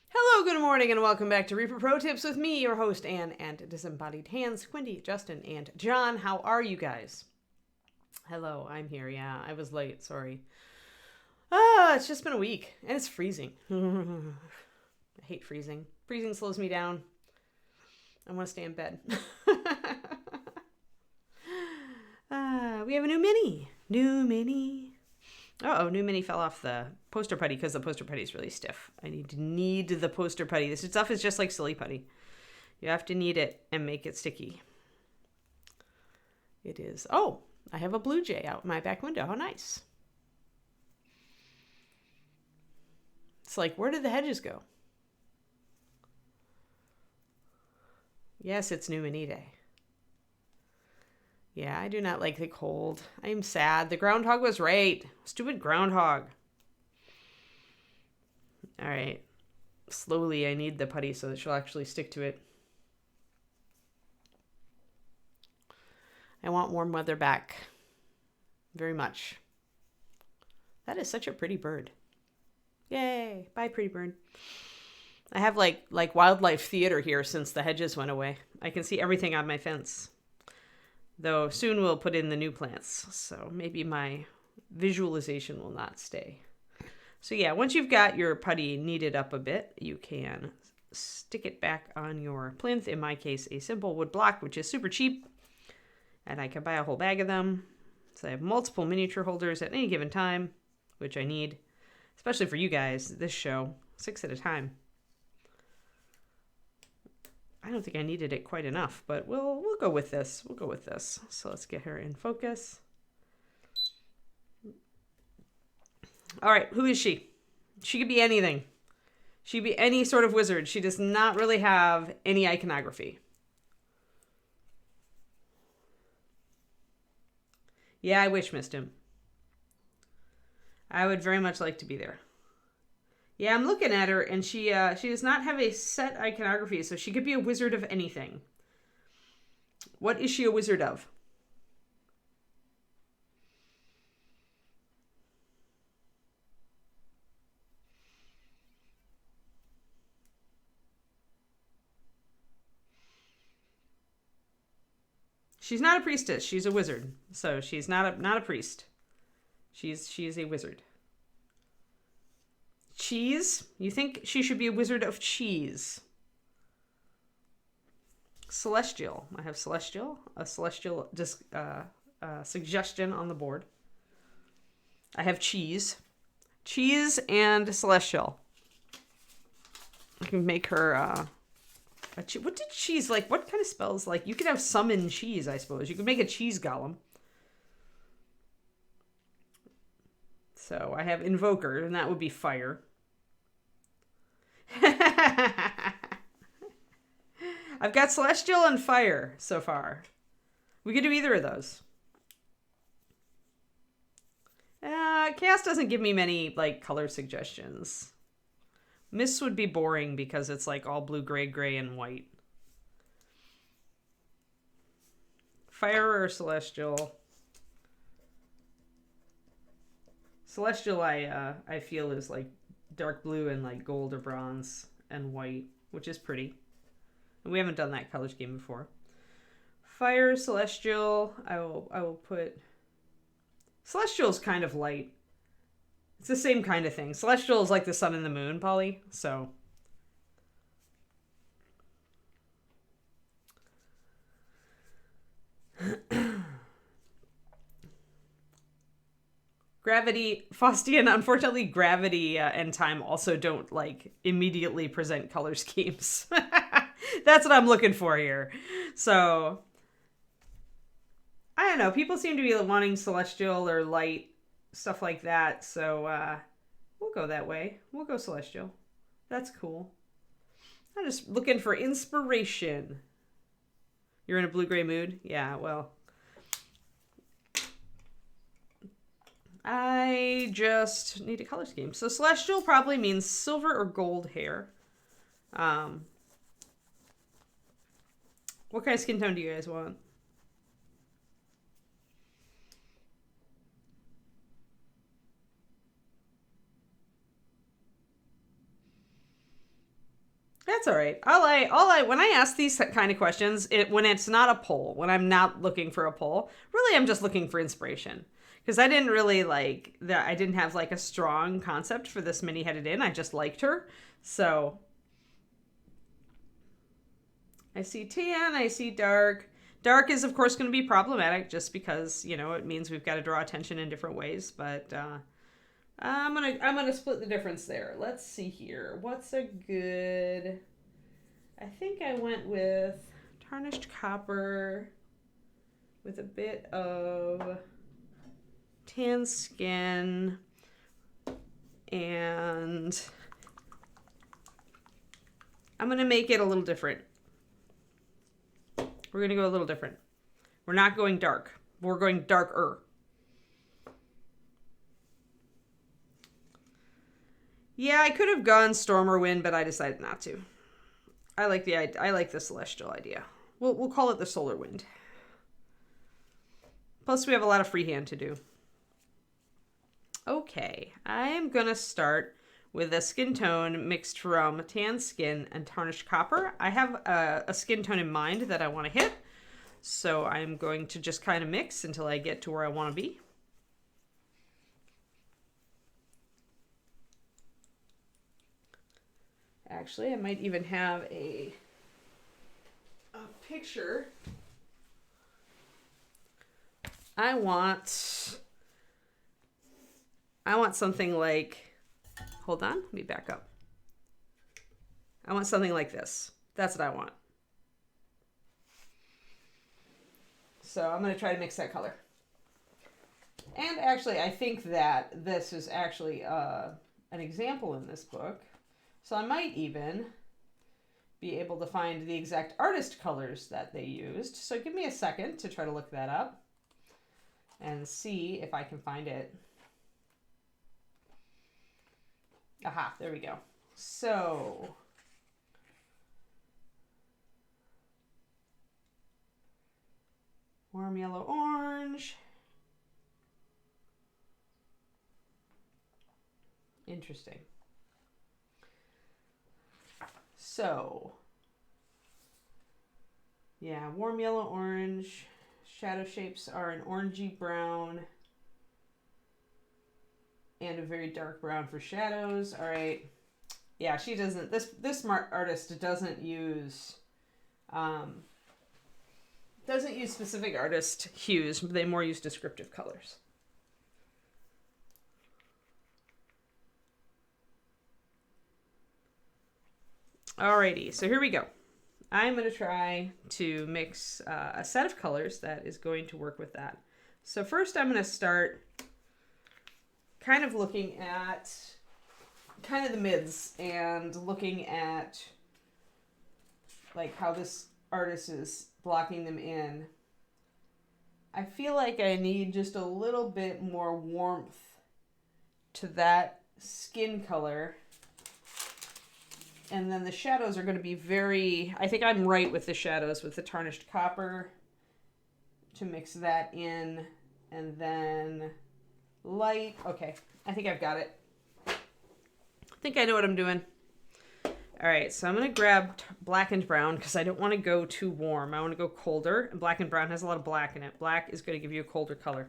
Hello, good morning, and welcome back to Reaper Pro Tips with me, your host, Anne, and Disembodied Hands, Quindy, Justin, and John. How are you guys? Hello, I'm here. Yeah, I was late. Sorry. It's just been a week, and it's freezing. I hate freezing. Freezing slows me down. I want to stay in bed. We have a new mini. Uh-oh, new mini fell off the poster putty because the poster putty is really stiff. I need the poster putty. This stuff is just like silly putty. You have to knead it and make it sticky. It is. Oh, I have a blue jay out my back window. How nice. It's like, where did the hedges go? Yes, it's new mini day. Yeah, I do not like the cold. I am sad. The groundhog was right. Stupid groundhog. All right. Slowly, I need the putty so that she'll actually stick to it. I want warm weather back. Very much. That is such a pretty bird. Yay. Bye, pretty bird. I have like wildlife theater here since the hedges went away. I can see everything on my fence. Though soon we'll put in the new plants, so maybe my visualization will not stay. So yeah, once you've got your putty kneaded up a bit, you can stick it back on your plinth. In my case, a simple wood block, which is super cheap. And I can buy a whole bag of them. So I have multiple miniature holders at any given time, which I need, especially for you guys, this show, 6 at a time. I don't think I needed it quite enough, but we'll go with this. We'll go with this. So let's get her in focus. All right, who is she? She could be anything. She could be any sort of wizard. She does not really have any iconography. Yeah, I wish missed him. I would very much like to be there. Yeah, I'm looking at her, and she does not have a set iconography, so she could be a wizard of anything. What is she a wizard of? She's not a priestess. She's a wizard, so she's not a priest. She is a wizard. Cheese? You think she should be a wizard of cheese? Celestial. I have celestial. A celestial suggestion on the board. I have cheese. Cheese and celestial. I can make her what did cheese like? What kind of spells like? You could have summon cheese, I suppose. You could make a cheese golem. So I have invoker, and that would be fire. I've got celestial and fire so far. We could do either of those. Chaos doesn't give me many like color suggestions. Mists would be boring because it's like all blue, gray, and white. Fire or celestial? Celestial I feel is like dark blue and like gold or bronze and white, which is pretty. And we haven't done that color scheme before. Fire, celestial, I will put... Celestial is kind of light. It's the same kind of thing. Celestial is like the sun and the moon, Polly. So... Gravity, Faustian, unfortunately, gravity and time also don't, like, immediately present color schemes. That's what I'm looking for here. So, I don't know. People seem to be wanting celestial or light, stuff like that. So, we'll go that way. We'll go celestial. That's cool. I'm just looking for inspiration. You're in a blue-gray mood? Yeah, well... I just need a color scheme. So celestial probably means silver or gold hair. What kind of skin tone do you guys want? That's all right. When I ask these kind of questions, when it's not a poll, when I'm not looking for a poll, really I'm just looking for inspiration. Because I didn't really like that. I didn't have like a strong concept for this mini headed in. I just liked her. So I see tan, I see dark. Dark is of course going to be problematic just because, you know, it means we've got to draw attention in different ways, but I'm gonna split the difference there. Let's see here. What's a good... I think I went with tarnished copper with a bit of tan skin, and I'm gonna make it a little different. We're gonna go a little different. We're not going dark. We're going darker. Yeah, I could have gone storm or wind, but I decided not to. I like the celestial idea. We'll call it the solar wind. Plus, we have a lot of freehand to do. Okay, I am gonna start with a skin tone mixed from tan skin and tarnished copper. I have a skin tone in mind that I want to hit, so I'm going to just kind of mix until I get to where I want to be. Actually, I might even have a picture. I want something like, hold on, let me back up. I want something like this. That's what I want. So I'm going to try to mix that color. And actually, I think that this is actually an example in this book. So I might even be able to find the exact artist colors that they used. So give me a second to try to look that up and see if I can find it. Aha, there we go. So warm yellow orange. Interesting. So, yeah, warm yellow orange. Shadow shapes are an orangey brown and a very dark brown for shadows. All right. Yeah, she doesn't, this smart artist doesn't use specific artist hues. They more use descriptive colors. Alrighty, so here we go. I'm going to try to mix a set of colors that is going to work with that. So first I'm going to start kind of looking at kind of the mids and looking at like how this artist is blocking them in. I feel like I need just a little bit more warmth to that skin color. And then the shadows are going to be very, I think I'm right with the shadows with the tarnished copper to mix that in. And then light. Okay, I think I've got it. I think I know what I'm doing. All right, so I'm going to grab black and brown because I don't want to go too warm. I want to go colder. And black and brown has a lot of black in it. Black is going to give you a colder color.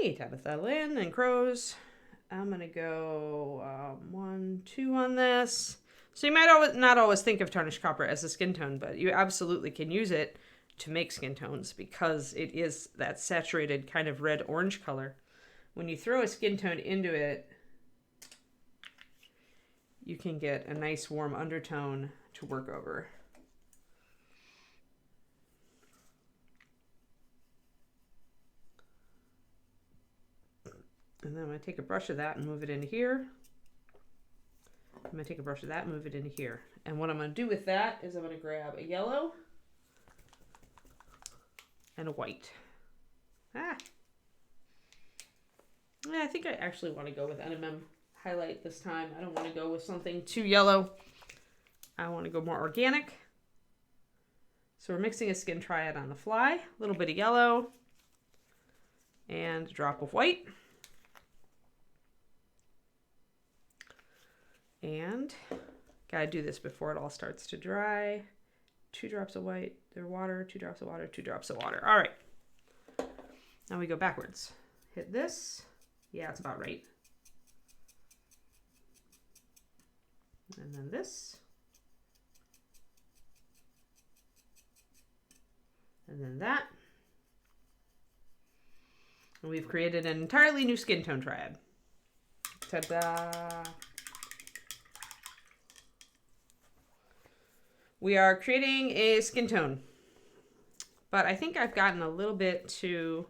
Hey, Tabitha Lynn and Crows. I'm going to go 1, 2 on this. So you might not always think of tarnished copper as a skin tone, but you absolutely can use it to make skin tones because it is that saturated kind of red-orange color. When you throw a skin tone into it, you can get a nice warm undertone to work over. And then I'm going to take a brush of that and move it into here. I'm going to take a brush of that and move it into here. And what I'm going to do with that is I'm going to grab a yellow and a white. Yeah, I think I actually want to go with NMM highlight this time. I don't want to go with something too yellow. I want to go more organic. So we're mixing a skin triad on the fly. A little bit of yellow and a drop of white. And gotta do this before it all starts to dry. 2 drops of white, their water, 2 drops of water, 2 drops of water. All right. Now we go backwards. Hit this. Yeah, it's about right. And then this. And then that. And we've created an entirely new skin tone triad. Ta-da! We are creating a skin tone. But I think I've gotten a little bit too...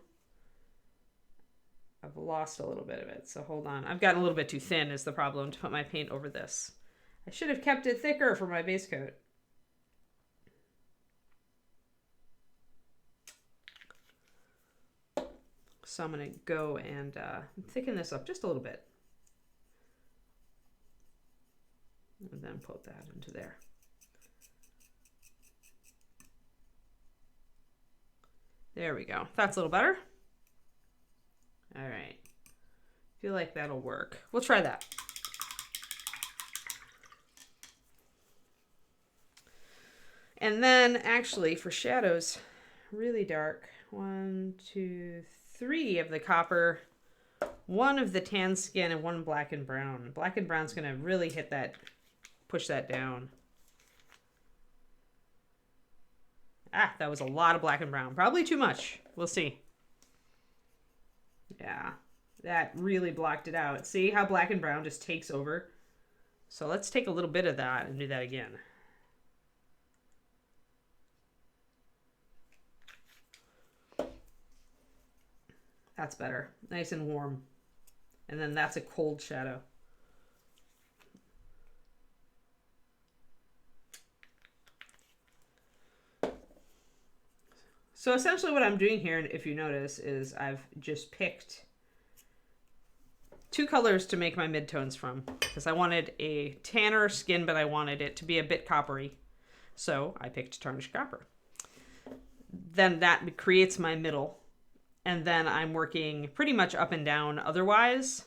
I've lost a little bit of it, so hold on. I've gotten a little bit too thin is the problem to put my paint over this. I should have kept it thicker for my base coat. So I'm going to go and thicken this up just a little bit. And then put that into there. There we go. That's a little better. All right. Feel like that'll work. We'll try that. And then actually for shadows, really dark, 1, 2, 3 of the copper, 1 of the tan skin, and 1 black and brown. Black and brown's gonna really hit that, push that down. Ah, that was a lot of black and brown. Probably too much. We'll see. Yeah, that really blocked it out. See how black and brown just takes over? So let's take a little bit of that and do that again. That's better. Nice and warm. And then that's a cold shadow. So essentially what I'm doing here, if you notice, is I've just picked 2 colors to make my midtones from. Because I wanted a tanner skin, but I wanted it to be a bit coppery. So I picked tarnished copper. Then that creates my middle. And then I'm working pretty much up and down otherwise.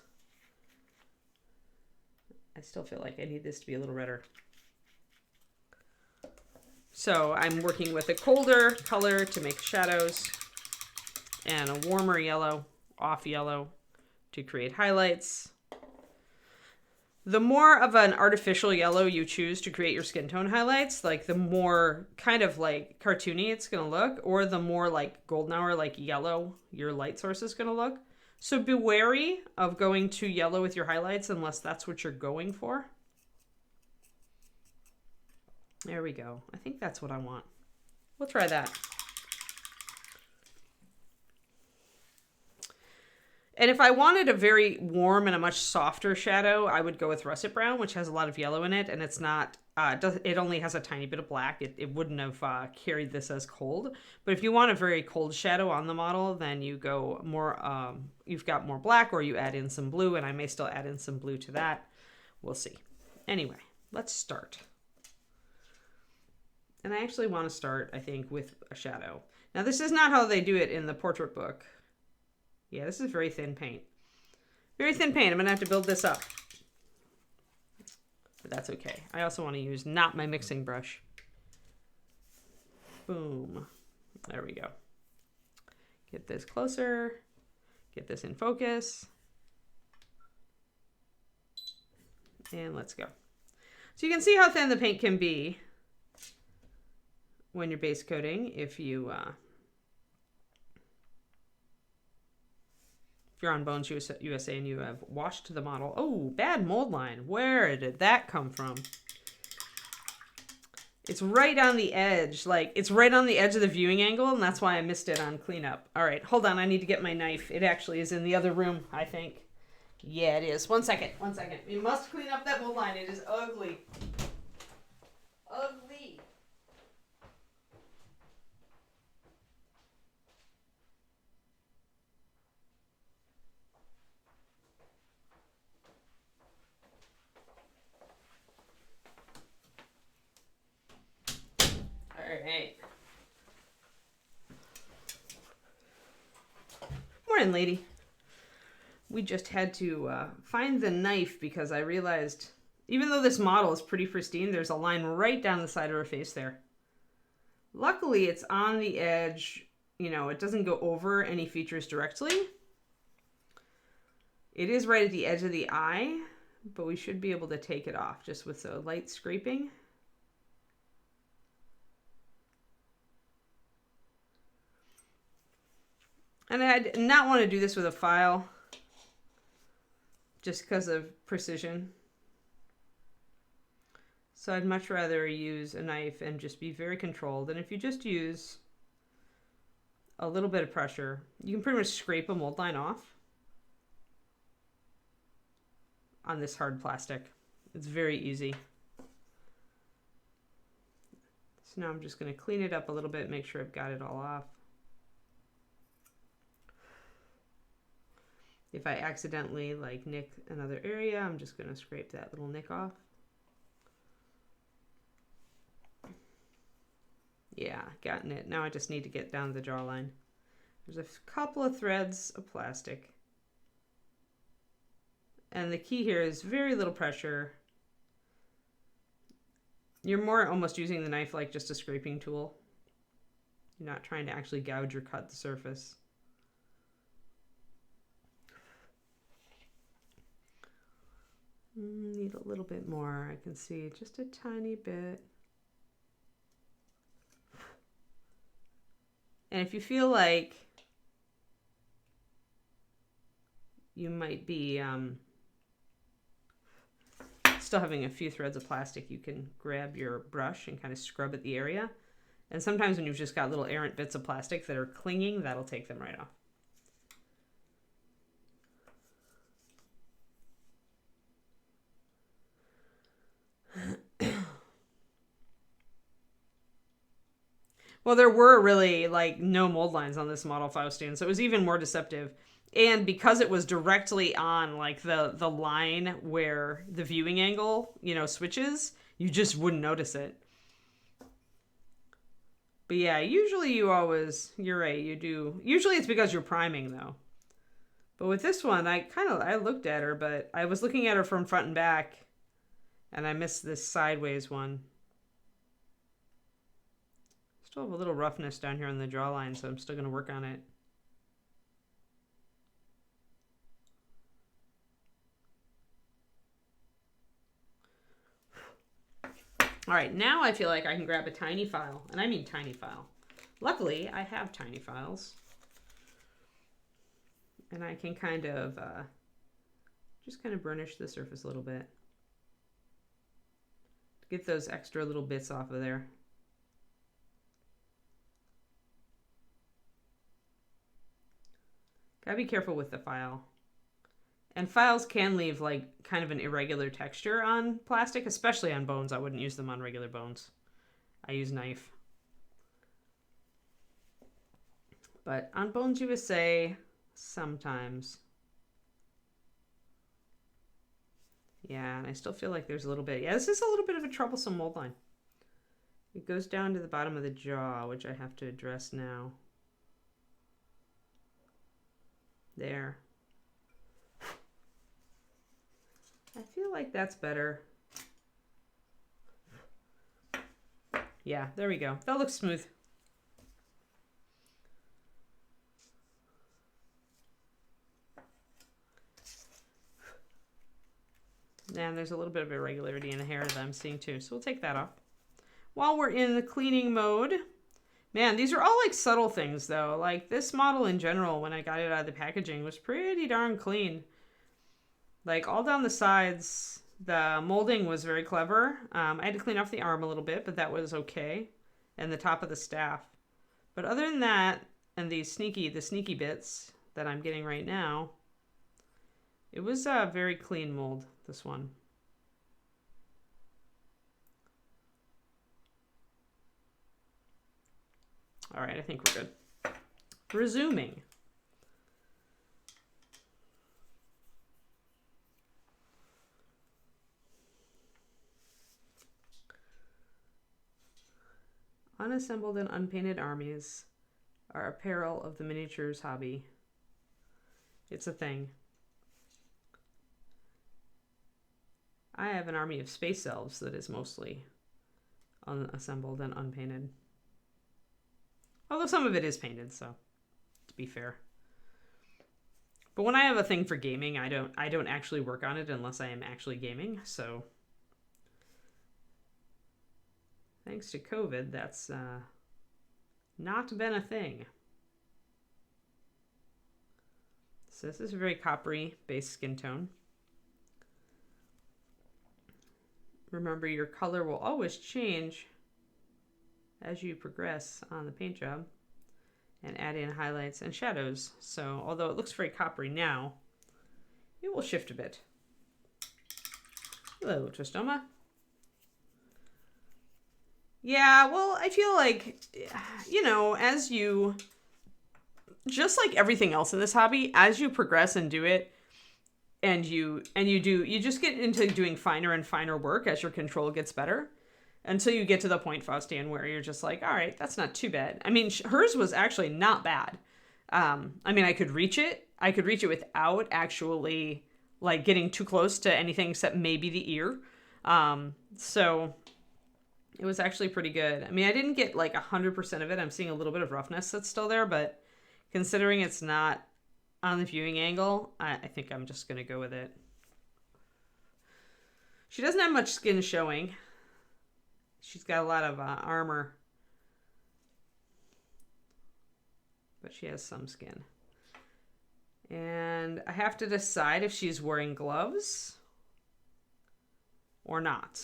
I still feel like I need this to be a little redder. So I'm working with a colder color to make shadows and a warmer yellow, off yellow, to create highlights. The more of an artificial yellow you choose to create your skin tone highlights, like the more kind of like cartoony it's going to look, or the more like golden hour, like yellow your light source is going to look. So be wary of going too yellow with your highlights unless that's what you're going for. There we go. I think that's what I want. We'll try that. And if I wanted a very warm and a much softer shadow, I would go with russet brown, which has a lot of yellow in it, and it's not, it only has a tiny bit of black. It wouldn't have carried this as cold. But if you want a very cold shadow on the model, then you go more, you've got more black, or you add in some blue, and I may still add in some blue to that. We'll see. Anyway, let's start. And I actually want to start, I think, with a shadow. Now, this is not how they do it in the portrait book. Yeah, this is very thin paint. Very thin paint. I'm going to have to build this up. But that's okay. I also want to use not my mixing brush. Boom. There we go. Get this closer. Get this in focus. And let's go. So you can see how thin the paint can be when you're base coating if you're on Bones USA and you have washed the model. Oh, bad mold line. Where did that come from? It's right on the edge. Like, it's right on the edge of the viewing angle, and that's why I missed it on cleanup. All right, hold on. I need to get my knife. It actually is in the other room, I think. Yeah, it is. 1 second. 1 second. We must clean up that mold line. It is ugly. Ugly. Alright. Morning, lady. We just had to find the knife because I realized Even though this model is pretty pristine, there's a line right down the side of her face there. Luckily, it's on the edge. You know, it doesn't go over any features directly. It is right at the edge of the eye, but we should be able to take it off just with a light scraping. And I did not want to do this with a file just because of precision. So I'd much rather use a knife and just be very controlled. And if you just use a little bit of pressure, you can pretty much scrape a mold line off on this hard plastic. It's very easy. So now I'm just going to clean it up a little bit, make sure I've got it all off. If I accidentally like nick another area, I'm just going to scrape that little nick off. Yeah, gotten it. Now I just need to get down the jawline. There's a couple of threads of plastic. And the key here is very little pressure. You're more almost using the knife like just a scraping tool. You're not trying to actually gouge or cut the surface. Need a little bit more. I can see just a tiny bit. And if you feel like you might be still having a few threads of plastic, you can grab your brush and kind of scrub at the area. And sometimes when you've just got little errant bits of plastic that are clinging, that'll take them right off. Well, there were really like no mold lines on this model Faustian, so it was even more deceptive. And because it was directly on like the line where the viewing angle, you know, switches, you just wouldn't notice it. But yeah, usually you're right, you do. Usually it's because you're priming though. But with this one, I looked at her, but I was looking at her from front and back and I missed this sideways one. Still have a little roughness down here on the jawline, so I'm still going to work on it. All right, now I feel like I can grab a tiny file, and I mean tiny file. Luckily, I have tiny files. And I can kind of just kind of burnish the surface a little bit. Get those extra little bits off of there. Gotta be careful with the file. And files can leave like kind of an irregular texture on plastic, especially on bones. I wouldn't use them on regular bones. I use knife. But on Bones USA, sometimes. Yeah, and I still feel like there's a little bit. Yeah, this is a little bit of a troublesome mold line. It goes down to the bottom of the jaw, which I have to address now. There. I feel like that's better. Yeah, there we go. That looks smooth. And there's a little bit of irregularity in the hair that I'm seeing too, so we'll take that off. While we're in the cleaning mode, man, these are all like subtle things though. Like this model in general, when I got it out of the packaging, was pretty darn clean. Like all down the sides, the molding was very clever. I had to clean off the arm a little bit, but that was okay. And the top of the staff. But other than that, and the sneaky bits that I'm getting right now, it was a very clean mold, this one. All right, I think we're good. Resuming. Unassembled and unpainted armies are a peril of the miniatures hobby. It's a thing. I have an army of space elves that is mostly unassembled and unpainted. Although some of it is painted, so to be fair. But when I have a thing for gaming, I don't actually work on it unless I am actually gaming. So thanks to COVID, that's not been a thing. So this is a very coppery base skin tone. Remember, your color will always change as you progress on the paint job and add in highlights and shadows. So although it looks very coppery now, it will shift a bit. Hello, Tristoma. Yeah, well, I feel like, you know, as you, just like everything else in this hobby, as you progress and do it, and you just get into doing finer and finer work as your control gets better, until you get to the point, Faustian, where you're just like, all right, that's not too bad. I mean, hers was actually not bad. I mean, I could reach it. I could reach it without actually like getting too close to anything except maybe the ear. So it was actually pretty good. I mean, I didn't get like 100% of it. I'm seeing a little bit of roughness that's still there, but considering it's not on the viewing angle, I think I'm just going to go with it. She doesn't have much skin showing. She's got a lot of armor, but she has some skin. And I have to decide if she's wearing gloves or not.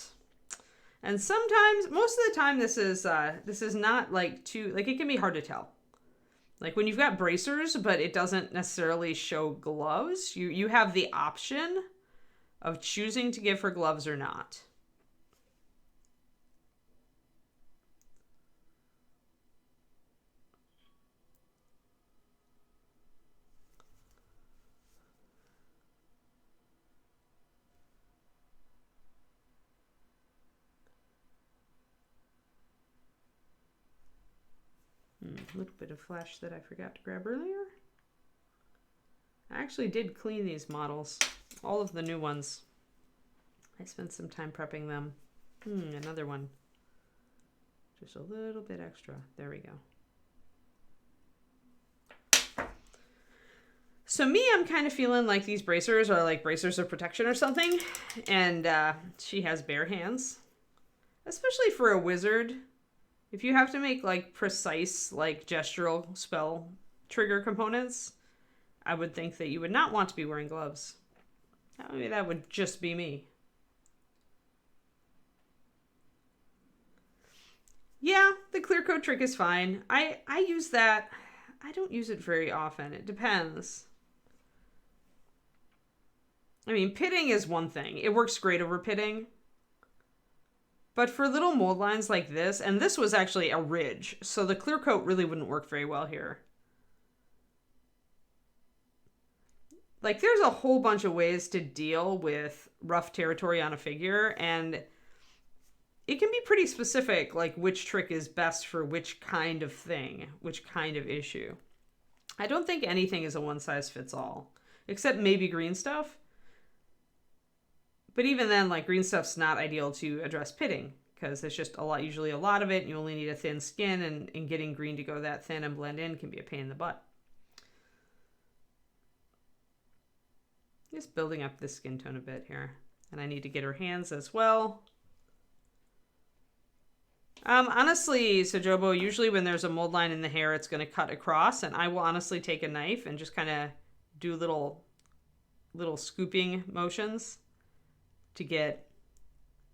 And sometimes, most of the time, this is not like too, like it can be hard to tell. Like when you've got bracers, but it doesn't necessarily show gloves, you have the option of choosing to give her gloves or not. A little bit of flash that I forgot to grab earlier. I actually did clean these models, all of the new ones. I spent some time prepping them. Another one. Just a little bit extra. There we go. So me, I'm kind of feeling like these bracers are like bracers of protection or something. And she has bare hands. Especially for a wizard. If you have to make like precise like gestural spell trigger components, I would think that you would not want to be wearing gloves. I mean, that would just be me. Yeah, the clear coat trick is fine. I use that. I don't use it very often. It depends. I mean, pitting is one thing. It works great over pitting. But for little mold lines like this, and this was actually a ridge, so the clear coat really wouldn't work very well here. Like, there's a whole bunch of ways to deal with rough territory on a figure, and it can be pretty specific, like which trick is best for which kind of thing, which kind of issue. I don't think anything is a one-size-fits-all, except maybe green stuff. But even then, like, green stuff's not ideal to address pitting, because there's just usually a lot of it, and you only need a thin skin, and getting green to go that thin and blend in can be a pain in the butt. Just building up this skin tone a bit here. And I need to get her hands as well. Honestly, Sojobo, usually when there's a mold line in the hair, it's going to cut across, and I will honestly take a knife and just kind of do little scooping motions to get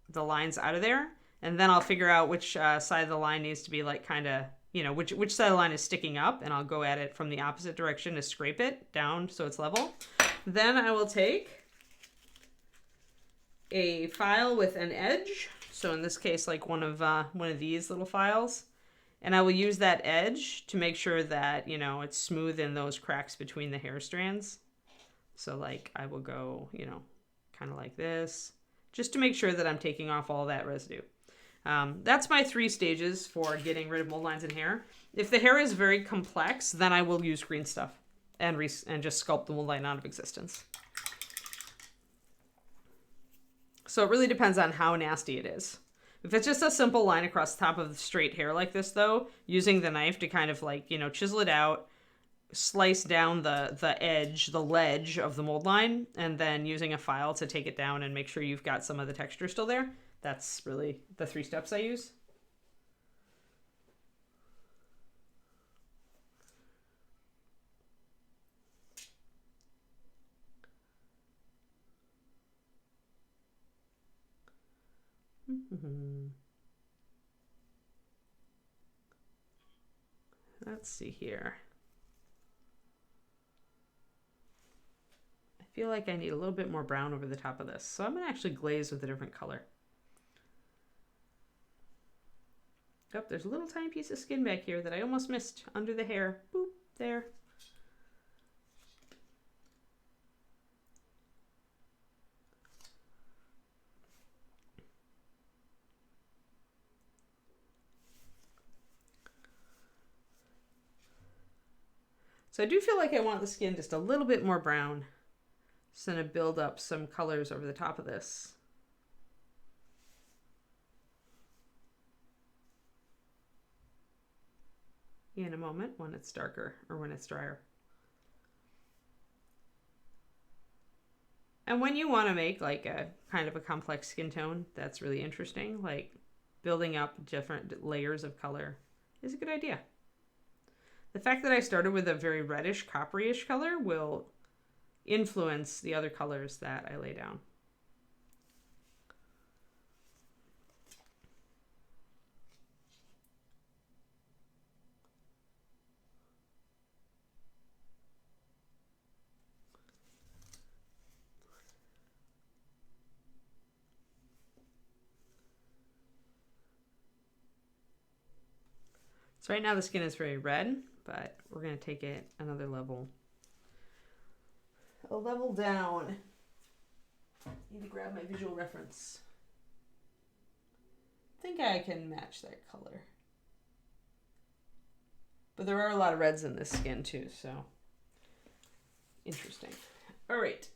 the lines out of there. And then I'll figure out which side of the line needs to be like kind of, you know, which side of the line is sticking up, and I'll go at it from the opposite direction to scrape it down so it's level. Then I will take a file with an edge. So in this case, like one of these little files, and I will use that edge to make sure that, you know, it's smooth in those cracks between the hair strands. So like I will go, you know, kind of like this, just to make sure that I'm taking off all that residue. That's my 3 stages for getting rid of mold lines in hair. If the hair is very complex, then I will use green stuff and just sculpt the mold line out of existence. So it really depends on how nasty it is. If it's just a simple line across the top of the straight hair like this, though, using the knife to kind of like, chisel it out, slice down the edge, the ledge of the mold line, and then using a file to take it down and make sure you've got some of the texture still there. That's really the 3 steps I use. Let's see here. I feel like I need a little bit more brown over the top of this, so I'm going to actually glaze with a different color. Oh, there's a little tiny piece of skin back here that I almost missed under the hair. Boop, there. So I do feel like I want the skin just a little bit more brown. Just going to build up some colors over the top of this. In a moment when it's darker or when it's drier. And when you want to make like a kind of a complex skin tone that's really interesting, like building up different layers of color is a good idea. The fact that I started with a very reddish, coppery-ish color will influence the other colors that I lay down. So right now the skin is very red, but we're going to take it another level. A level down. Need to grab my visual reference. I think I can match that color. But there are a lot of reds in this skin too, so interesting. All right.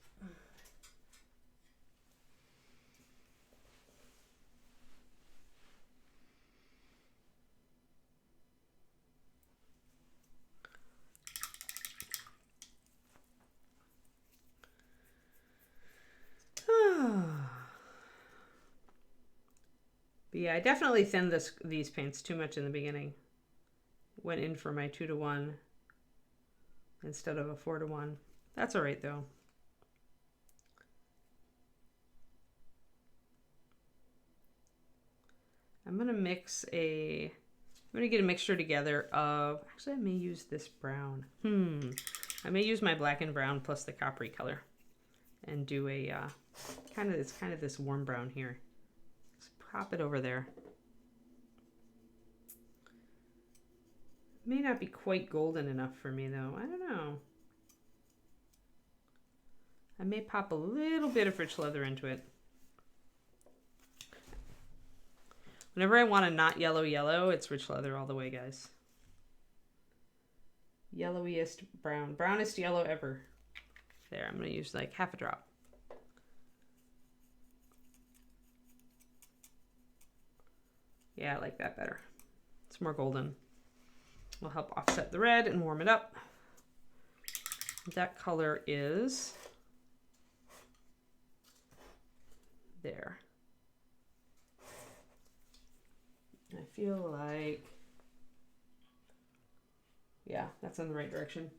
But yeah, I definitely thinned these paints too much in the beginning. Went in for my 2:1 instead of a 4:1. That's all right though. I'm gonna get a mixture together of, actually I may use this brown. I may use my black and brown plus the coppery color and do a it's kind of this warm brown here. Just pop it over there. May not be quite golden enough for me though. I don't know. I may pop a little bit of rich leather into it. Whenever I want a not yellow, it's rich leather all the way, guys. Yellowiest brown. Brownest yellow ever. There, I'm going to use like half a drop. Yeah, I like that better. It's more golden. Will help offset the red and warm it up. That color is there. I feel like, yeah, that's in the right direction.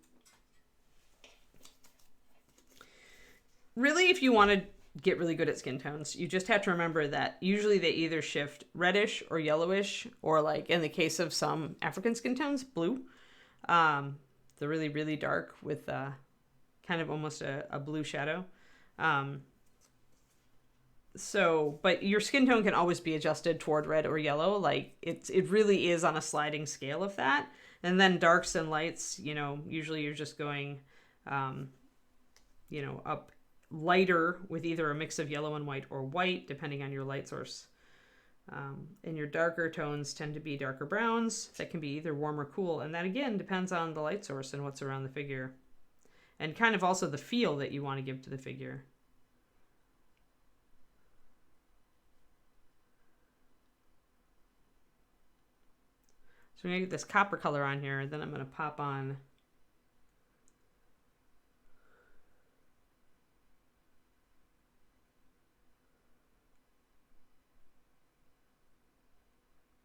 Really, if you want to get really good at skin tones, you just have to remember that usually they either shift reddish or yellowish, or like in the case of some African skin tones, blue. They're really, really dark with kind of almost a blue shadow. But your skin tone can always be adjusted toward red or yellow. Like it really is on a sliding scale of that. And then darks and lights, usually you're just going, up lighter with either a mix of yellow and white or white, depending on your light source. And your darker tones tend to be darker browns that can be either warm or cool. And that again depends on the light source and what's around the figure. And kind of also the feel that you want to give to the figure. So I'm going to get this copper color on here, and then I'm going to pop on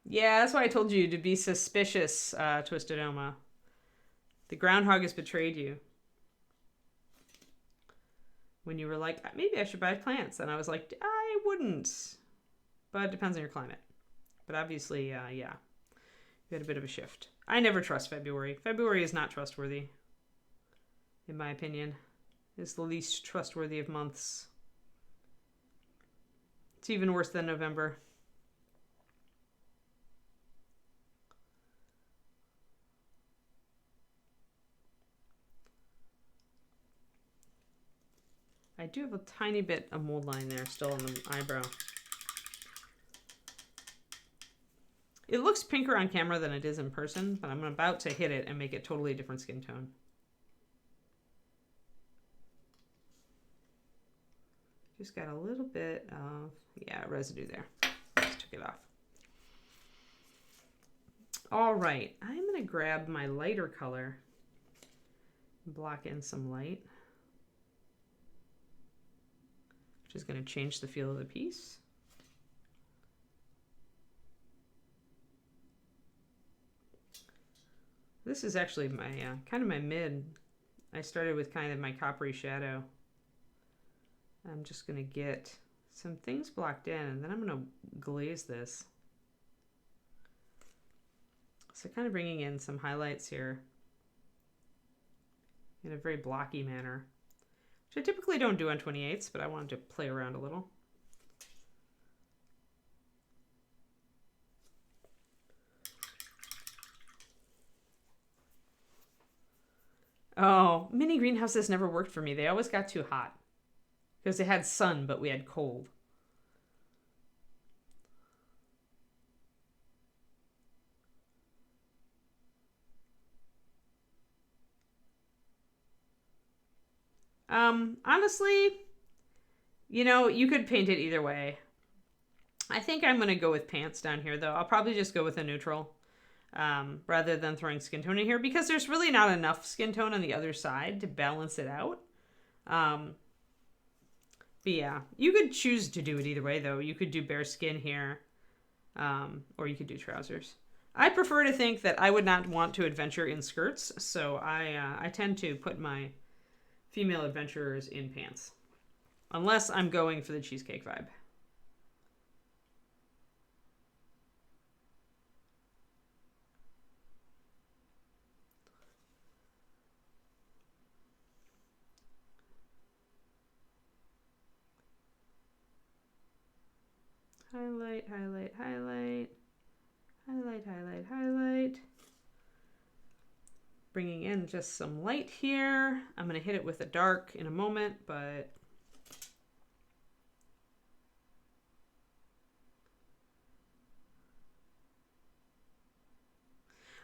yeah, that's why I told you to be suspicious, Twisted Oma. The groundhog has betrayed you. When you were like, maybe I should buy plants. And I was like, I wouldn't. But it depends on your climate. But obviously, yeah, you had a bit of a shift. I never trust February. February is not trustworthy, in my opinion. It's the least trustworthy of months. It's even worse than November. I do have a tiny bit of mold line there still on the eyebrow. It looks pinker on camera than it is in person, but I'm about to hit it and make it totally different skin tone. Just got a little bit of, residue there. Just took it off. All right, I'm gonna grab my lighter color, block in some light, which is gonna change the feel of the piece. This is actually my kind of my mid. I started with kind of my coppery shadow. I'm just going to get some things blocked in, and then I'm going to glaze this. So kind of bringing in some highlights here in a very blocky manner, which I typically don't do on 28s, but I wanted to play around a little. Oh, mini greenhouses never worked for me. They always got too hot because they had sun, but we had cold. Honestly, you could paint it either way. I think I'm going to go with pants down here, though. I'll probably just go with a neutral rather than throwing skin tone in here because there's really not enough skin tone on the other side to balance it out. But yeah, you could choose to do it either way, though. You could do bare skin here, or you could do trousers. I prefer to think that I would not want to adventure in skirts, so I tend to put my female adventurers in pants. Unless I'm going for the cheesecake vibe. Highlight, highlight, highlight. Highlight, highlight, highlight. Bringing in just some light here. I'm going to hit it with a dark in a moment, but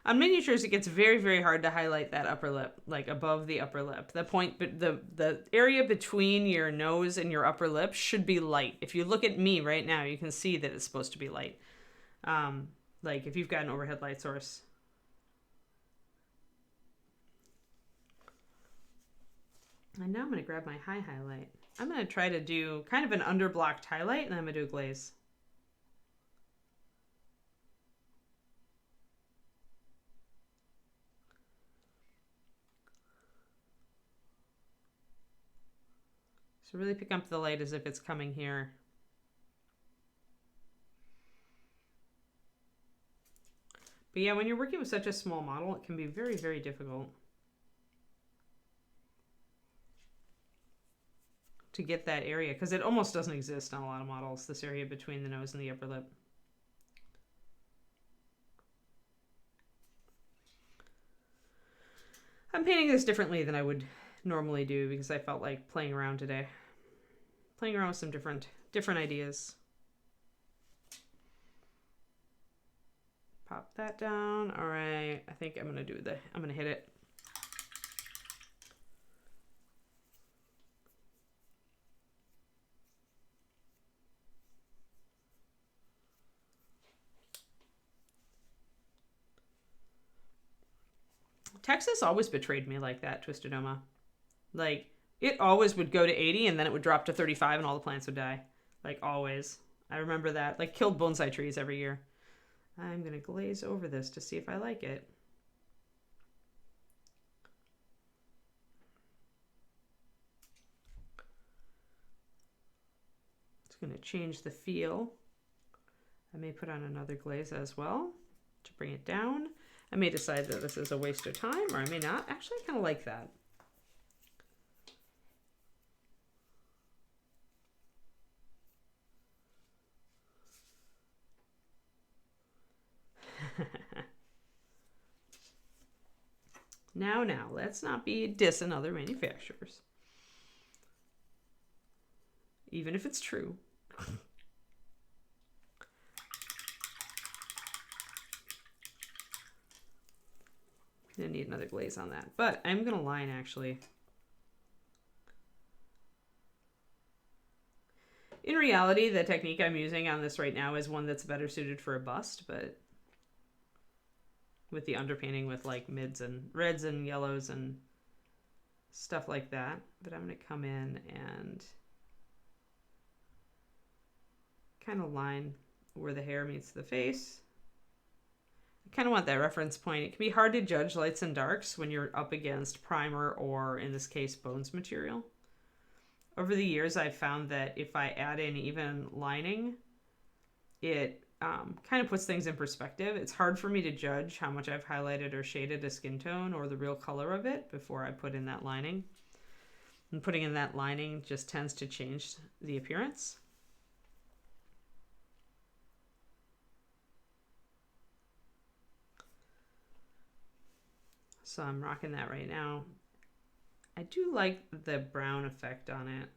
on miniatures, it gets very, very hard to highlight that upper lip, like above the upper lip. The point, the area between your nose and your upper lip should be light. If you look at me right now, you can see that it's supposed to be light. Like if you've got an overhead light source. And now I'm going to grab my high highlight. I'm going to try to do kind of an underblocked highlight, and then I'm going to do a glaze. So really pick up the light as if it's coming here. But yeah, when you're working with such a small model, it can be very, very difficult to get that area, because it almost doesn't exist on a lot of models, this area between the nose and the upper lip. I'm painting this differently than I would normally do because I felt like playing around today. Playing around with some different ideas. Pop that down. All right, I think I'm gonna hit it. Texas always betrayed me like that, Twisted Oma. Like, it always would go to 80 and then it would drop to 35 and all the plants would die. Like, always. I remember that. Like, killed bonsai trees every year. I'm going to glaze over this to see if I like it. It's going to change the feel. I may put on another glaze as well to bring it down. I may decide that this is a waste of time, or I may not. Actually, I kind of like that. Now, let's not be dissing other manufacturers. Even if it's true. Gonna need another glaze on that, but I'm gonna line actually. In reality, the technique I'm using on this right now is one that's better suited for a bust, but with the underpainting with like mids and reds and yellows and stuff like that. But I'm gonna come in and kind of line where the hair meets the face. I kind of want that reference point. It can be hard to judge lights and darks when you're up against primer or, in this case, bones material. Over the years, I've found that if I add in even lining, it kind of puts things in perspective. It's hard for me to judge how much I've highlighted or shaded a skin tone or the real color of it before I put in that lining. And putting in that lining just tends to change the appearance. So I'm rocking that right now. I do like the brown effect on it.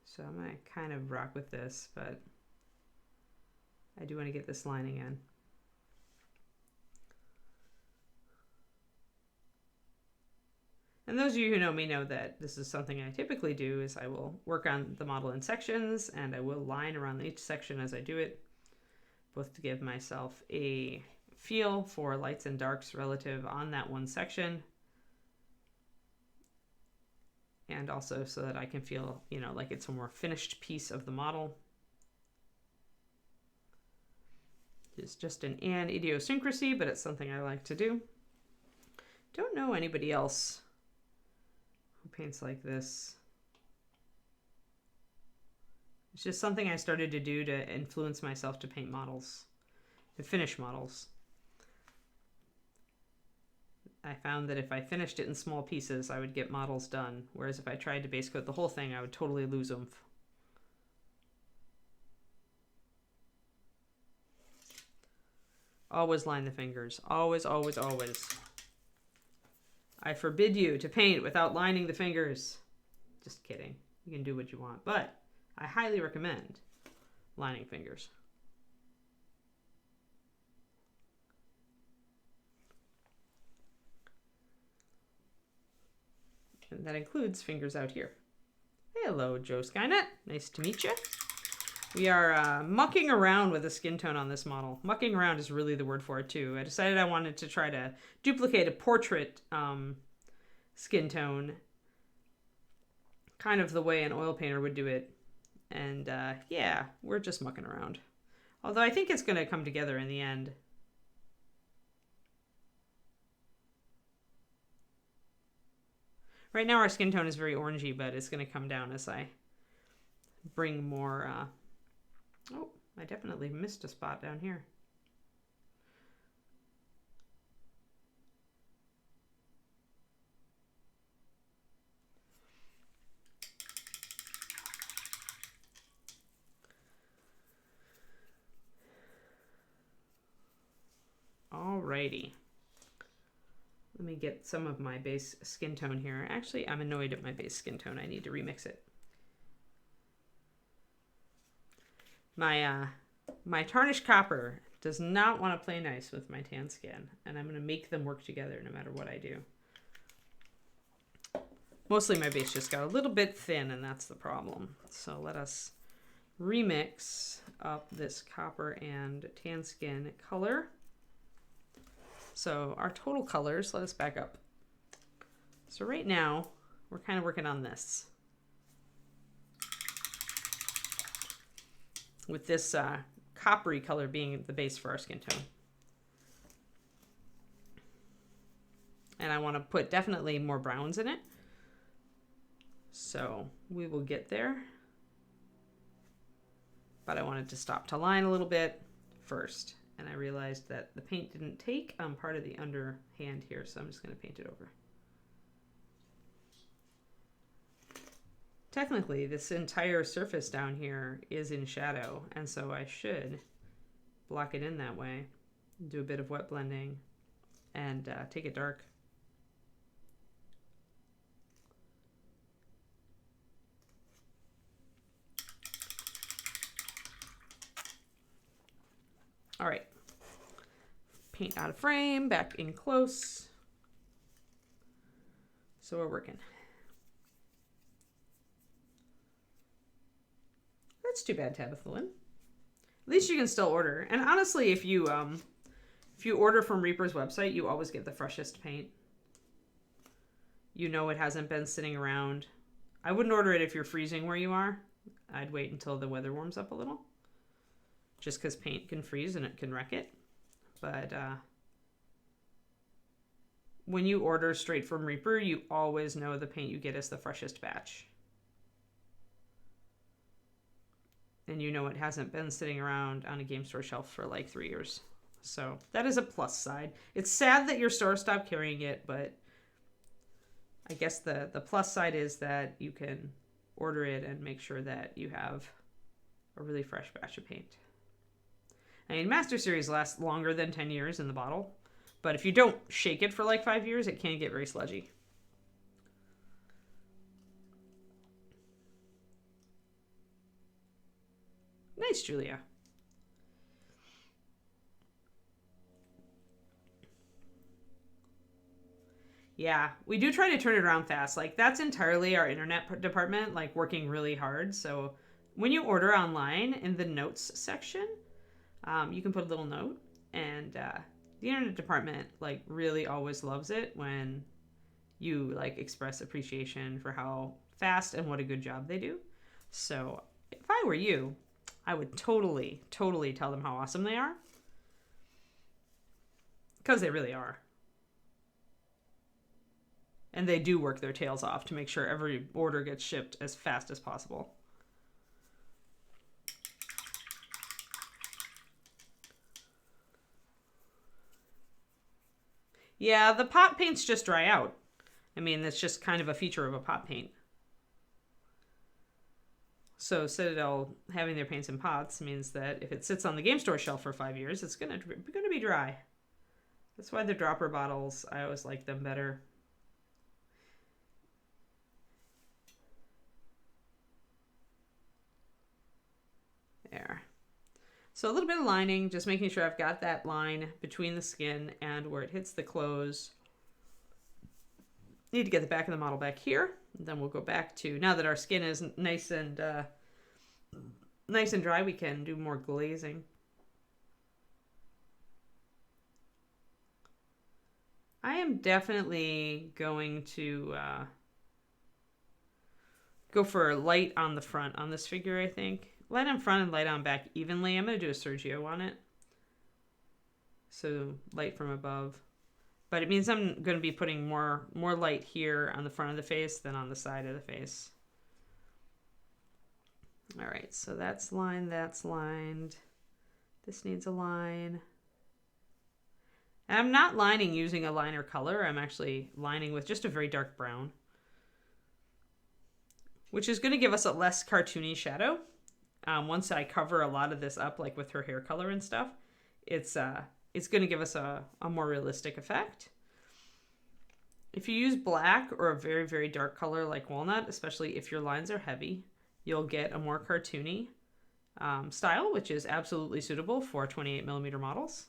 So I'm going to kind of rock with this, but I do want to get this lining in. And those of you who know me know that this is something I typically do is I will work on the model in sections and I will line around each section as I do it, both to give myself a feel for lights and darks relative on that one section, and also so that I can feel, you know, like it's a more finished piece of the model. It's just an idiosyncrasy, but it's something I like to do. Don't know anybody else who paints like this. It's just something I started to do to influence myself to paint models, to finish models. I found that if I finished it in small pieces, I would get models done. Whereas if I tried to base coat the whole thing, I would totally lose oomph. Always line the fingers. Always, always, always. I forbid you to paint without lining the fingers. Just kidding. You can do what you want. But I highly recommend lining fingers. And that includes fingers out here. Hello, Joe Skynet. Nice to meet you. We are mucking around with the skin tone on this model. Mucking around is really the word for it, too. I decided I wanted to try to duplicate a portrait skin tone, kind of the way an oil painter would do it. And yeah, we're just mucking around. Although I think it's going to come together in the end. Right now our skin tone is very orangey, but it's going to come down as I bring more... Oh, I definitely missed a spot down here. Alrighty. Let me get some of my base skin tone here. Actually, I'm annoyed at my base skin tone. I need to remix it. My tarnished copper does not want to play nice with my tan skin, and I'm going to make them work together no matter what I do. Mostly my base just got a little bit thin, and that's the problem. So let us remix up this copper and tan skin color. So our total colors, let us back up. So right now, we're kind of working on this. With this coppery color being the base for our skin tone. And I want to put definitely more browns in it. So we will get there. But I wanted to stop to line a little bit first. And I realized that the paint didn't take on part of the underhand here, so I'm just going to paint it over. Technically, this entire surface down here is in shadow, and so I should block it in that way, do a bit of wet blending, and take it dark. All right, paint out of frame, back in close. So we're working. That's too bad, Tabitha Lynn. At least you can still order. And honestly, if you order from Reaper's website, you always get the freshest paint. You know it hasn't been sitting around. I wouldn't order it if you're freezing where you are. I'd wait until the weather warms up a little. Just because paint can freeze and it can wreck it. But when you order straight from Reaper, you always know the paint you get is the freshest batch. And you know it hasn't been sitting around on a game store shelf for like 3 years. So that is a plus side. It's sad that your store stopped carrying it, but I guess the plus side is that you can order it and make sure that you have a really fresh batch of paint. I mean, Master Series lasts longer than 10 years in the bottle, but if you don't shake it for like 5 years, it can get very sludgy. Nice, Julia. Yeah, we do try to turn it around fast. Like, that's entirely our internet department, like, working really hard. So when you order online, in the notes section, you can put a little note. And the internet department, like, really always loves it when you, like, express appreciation for how fast and what a good job they do. So if I were you, I would totally tell them how awesome they are. Because they really are. And they do work their tails off to make sure every order gets shipped as fast as possible. Yeah, the pot paints just dry out. I mean, that's just kind of a feature of a pot paint. So Citadel having their paints in pots means that if it sits on the game store shelf for 5 years, it's gonna be dry. That's why the dropper bottles, I always like them better. There. So a little bit of lining, just making sure I've got that line between the skin and where it hits the clothes. Need to get the back of the model back here. And then we'll go back to, now that our skin is nice and dry, we can do more glazing. I am definitely going to go for light on the front on this figure, I think. Light on front and light on back evenly. I'm going to do a Sergio on it. So light from above. But it means I'm going to be putting more light here on the front of the face than on the side of the face. All right, so that's lined, that's lined. This needs a line. And I'm not lining using a liner color. I'm actually lining with just a very dark brown, which is going to give us a less cartoony shadow. Once I cover a lot of this up, like with her hair color and stuff, it's going to give us a more realistic effect. If you use black or a very, very dark color like walnut, especially if your lines are heavy, you'll get a more cartoony style, which is absolutely suitable for 28mm models.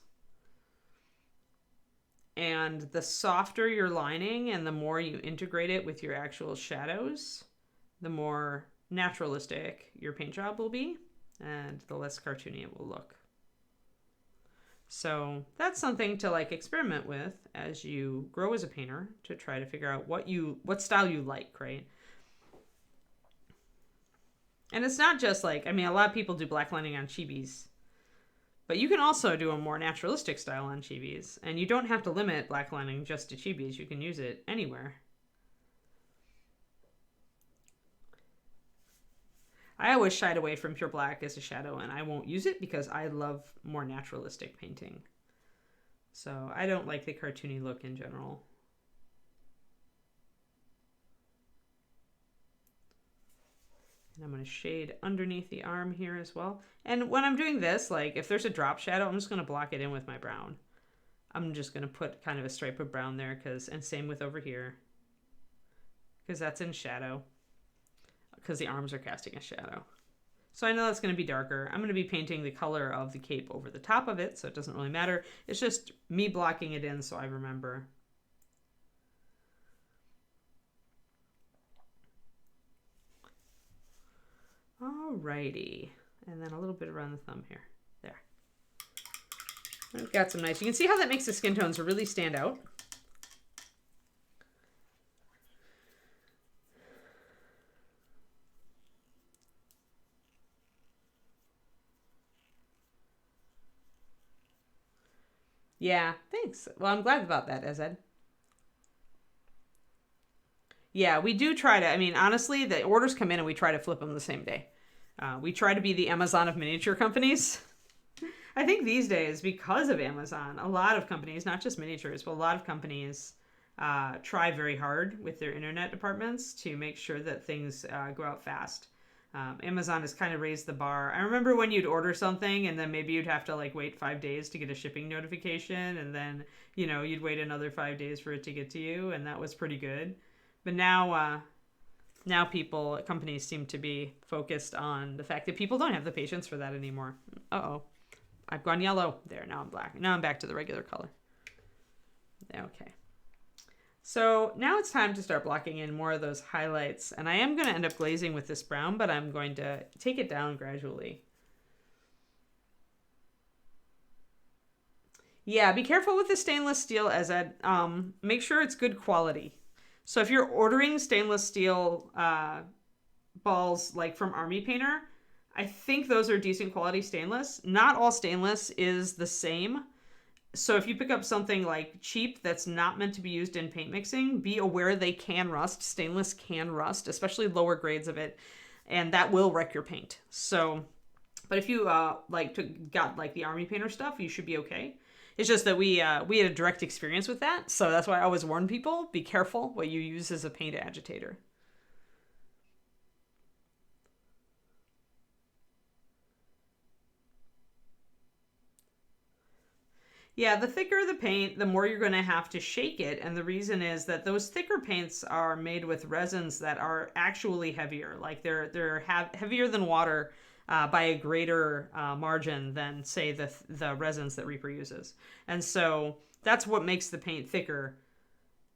And the softer your lining and the more you integrate it with your actual shadows, the more naturalistic your paint job will be and the less cartoony it will look. So that's something to like experiment with as you grow as a painter, to try to figure out what style you like, right? And it's not just like, I mean, a lot of people do blacklining on chibis, but you can also do a more naturalistic style on chibis, and you don't have to limit blacklining just to chibis. You can use it anywhere. I always shied away from pure black as a shadow, and I won't use it because I love more naturalistic painting. So I don't like the cartoony look in general. And I'm going to shade underneath the arm here as well. And when I'm doing this, like if there's a drop shadow, I'm just going to block it in with my brown. I'm just going to put kind of a stripe of brown there, and same with over here, because that's in shadow, because the arms are casting a shadow. So I know that's going to be darker. I'm going to be painting the color of the cape over the top of it, so it doesn't really matter. It's just me blocking it in so I remember. Alrighty. And then a little bit around the thumb here. There. We've got some nice... You can see how that makes the skin tones really stand out. Yeah, thanks. Well, I'm glad about that, Ezed. Yeah, we do try to... I mean, honestly, the orders come in and we try to flip them the same day. We try to be the Amazon of miniature companies. I think these days, because of Amazon, a lot of companies, not just miniatures, but a lot of companies try very hard with their internet departments to make sure that things go out fast. Amazon has kind of raised the bar. I remember when you'd order something and then maybe you'd have to like wait 5 days to get a shipping notification, and then, you know, you'd wait another 5 days for it to get to you, and that was pretty good. But now companies seem to be focused on the fact that people don't have the patience for that anymore. Uh-oh. I've gone yellow. There, now I'm black. Now I'm back to the regular color. Okay. So now it's time to start blocking in more of those highlights. And I am going to end up glazing with this brown, but I'm going to take it down gradually. Yeah, be careful with the stainless steel, Ezed. Make sure it's good quality. So if you're ordering stainless steel balls like from Army Painter, I think those are decent quality stainless. Not all stainless is the same. So if you pick up something like cheap that's not meant to be used in paint mixing, be aware they can rust. Stainless can rust, especially lower grades of it, and that will wreck your paint. So, but if you got like the Army Painter stuff, you should be okay. It's just that we had a direct experience with that, so that's why I always warn people, be careful what you use as a paint agitator. Yeah, the thicker the paint, the more you're going to have to shake it, and the reason is that those thicker paints are made with resins that are actually heavier. Like they're heavier than water by a greater margin than, say, the resins that Reaper uses. And so that's what makes the paint thicker,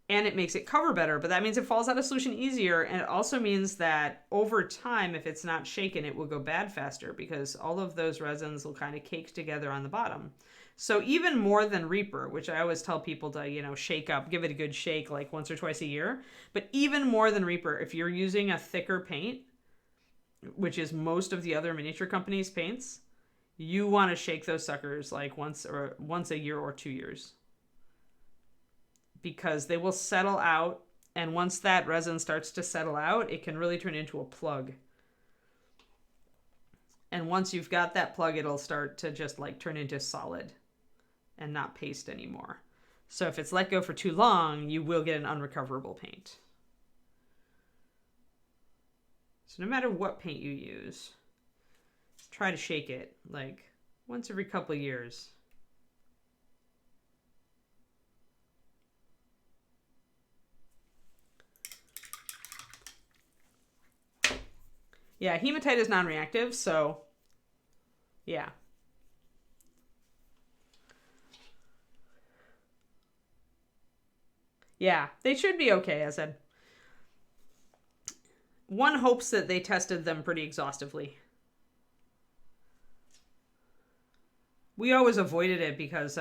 and it makes it cover better, but that means it falls out of solution easier, and it also means that over time, if it's not shaken, it will go bad faster because all of those resins will kind of cake together on the bottom. So even more than Reaper, which I always tell people to, you know, shake up, give it a good shake like once or twice a year, but even more than Reaper, if you're using a thicker paint, which is most of the other miniature companies' paints, you want to shake those suckers like once a year or 2 years. Because they will settle out, and once that resin starts to settle out, it can really turn into a plug. And once you've got that plug, it'll start to just like turn into solid and not paste anymore. So if it's let go for too long, you will get an unrecoverable paint. So no matter what paint you use, try to shake it like once every couple of years. Yeah, hematite is non-reactive, so yeah. Yeah, they should be okay, I said. One hopes that they tested them pretty exhaustively. we always avoided it because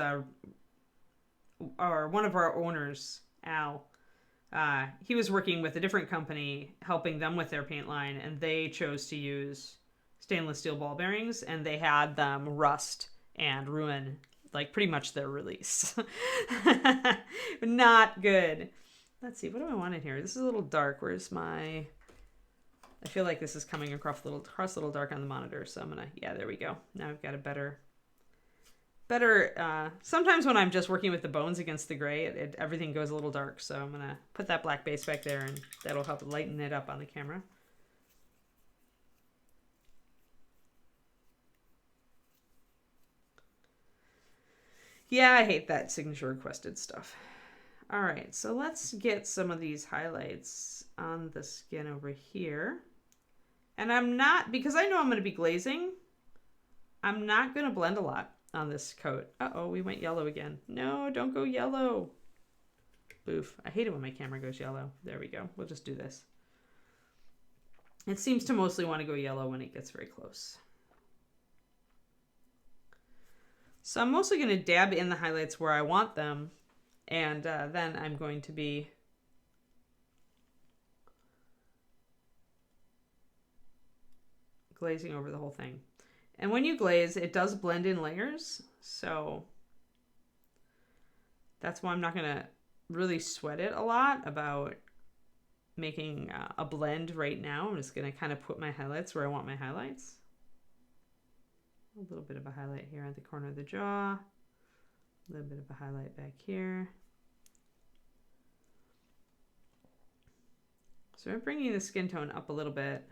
one of our owners, Al, he was working with a different company helping them with their paint line, and they chose to use stainless steel ball bearings, and they had them rust and ruin like pretty much their release. Not good. Let's see, what do I want in here? This is a little dark. Where's my... I feel like this is coming across a little dark on the monitor, so I'm gonna... Yeah, there we go. Now I've got a better... Sometimes when I'm just working with the bones against the gray, everything goes a little dark, so I'm gonna put that black base back there, and that'll help lighten it up on the camera. Yeah, I hate that signature requested stuff. All right, so let's get some of these highlights on the skin over here. And I'm not, because I know I'm going to be glazing, I'm not going to blend a lot on this coat. Uh-oh, we went yellow again. No, don't go yellow. Boof. I hate it when my camera goes yellow. There we go. We'll just do this. It seems to mostly want to go yellow when it gets very close. So I'm mostly going to dab in the highlights where I want them, and then I'm going to be glazing over the whole thing. And when you glaze, it does blend in layers, so that's why I'm not going to really sweat it a lot about making a blend right now. I'm just going to kind of put my highlights where I want my highlights. A little bit of a highlight here at the corner of the jaw. A little bit of a highlight back here. So I'm bringing the skin tone up a little bit.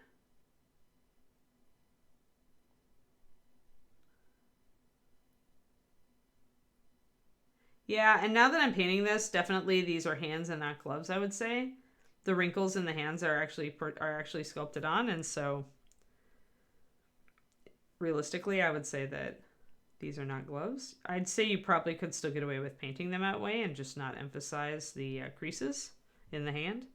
Yeah, and now that I'm painting this, definitely these are hands and not gloves, I would say. The wrinkles in the hands are actually sculpted on, and so realistically, I would say that these are not gloves. I'd say you probably could still get away with painting them that way and just not emphasize the creases in the hand.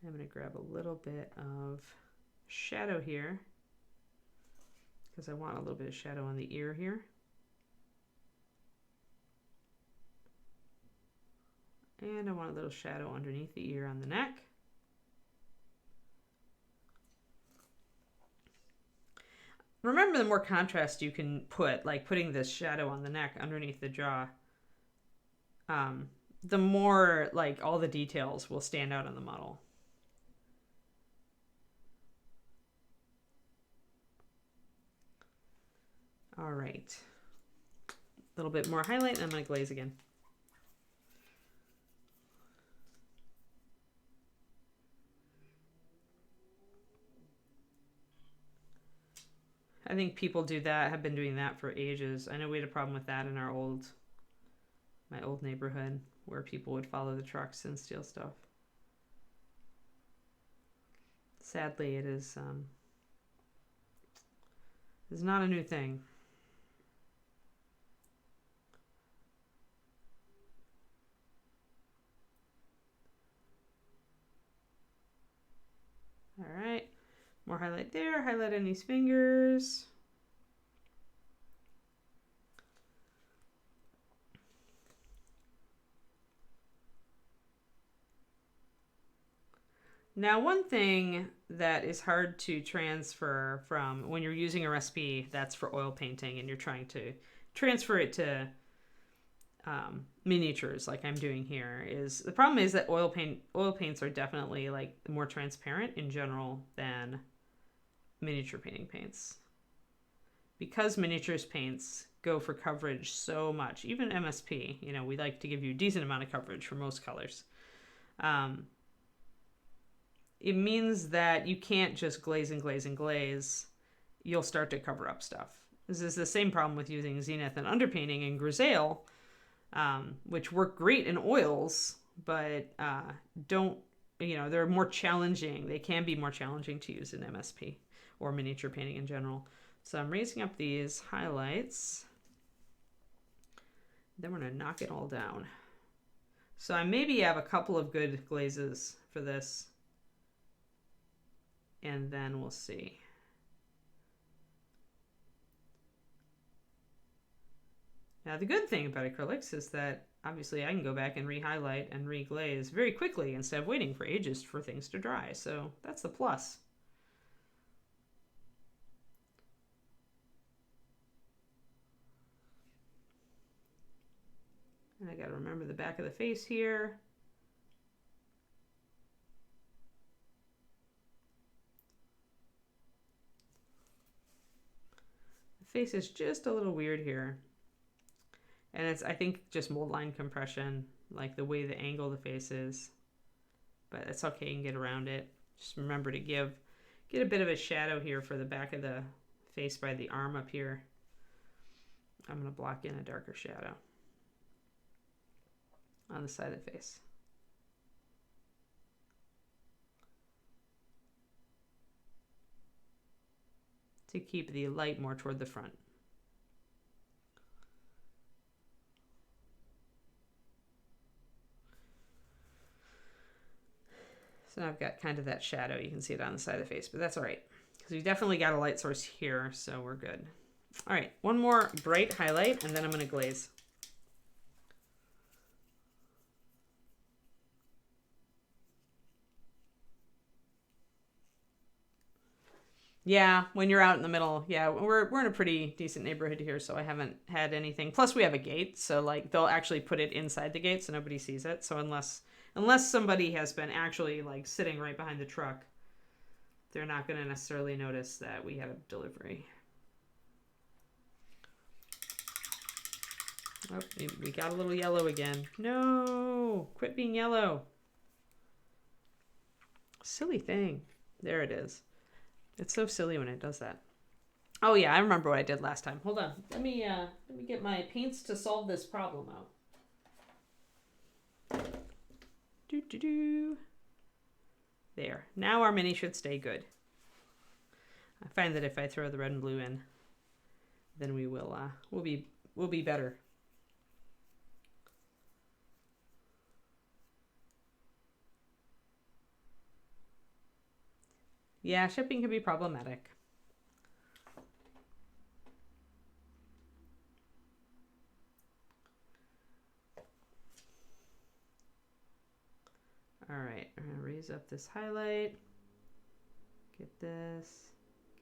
I'm going to grab a little bit of shadow here because I want a little bit of shadow on the ear here. And I want a little shadow underneath the ear on the neck. Remember, the more contrast you can put, like putting this shadow on the neck underneath the jaw, the more like all the details will stand out on the model. All right, a little bit more highlight, and I'm going to glaze again. I think people do that, have been doing that for ages. I know we had a problem with that in my old neighborhood, where people would follow the trucks and steal stuff. Sadly, it is not a new thing. All right, more highlight there, highlight on these fingers. Now, one thing that is hard to transfer from when you're using a recipe that's for oil painting and you're trying to transfer it to miniatures like I'm doing here is the problem is that oil paints are definitely like more transparent in general than miniature painting paints. Because miniatures paints go for coverage so much, even MSP, you know, we like to give you a decent amount of coverage for most colors. It means that you can't just glaze and glaze and glaze. You'll start to cover up stuff. This is the same problem with using zenith and underpainting and grisaille, which work great in oils, but don't, you know, they're more challenging. They can be more challenging to use in MSP or miniature painting in general. So I'm raising up these highlights. Then we're going to knock it all down. So I maybe have a couple of good glazes for this. And then we'll see. Now the good thing about acrylics is that obviously I can go back and re-highlight and re-glaze very quickly instead of waiting for ages for things to dry. So that's the plus. And I got to remember the back of the face here. The face is just a little weird here. And it's, I think, just mold line compression, like the way the angle of the face is. But it's okay, you can get around it. Just remember to get a bit of a shadow here for the back of the face by the arm up here. I'm going to block in a darker shadow on the side of the face. To keep the light more toward the front. So now I've got kind of that shadow. You can see it on the side of the face, but that's all right. Because we definitely got a light source here, so we're good. All right, one more bright highlight, and then I'm going to glaze. Yeah, when you're out in the middle, yeah, we're in a pretty decent neighborhood here, so I haven't had anything. Plus, we have a gate, so like they'll actually put it inside the gate, so nobody sees it. So unless somebody has been actually like sitting right behind the truck, they're not going to necessarily notice that we had a delivery. Oh, we got a little yellow again. No, quit being yellow. Silly thing. There it is. It's so silly when it does that. Oh yeah, I remember what I did last time. Hold on. Let me get my paints to solve this problem out. There. Now our mini should stay good. I find that if I throw the red and blue in, then we'll be better. Yeah, shipping can be problematic. All right, I'm gonna raise up this highlight. Get this,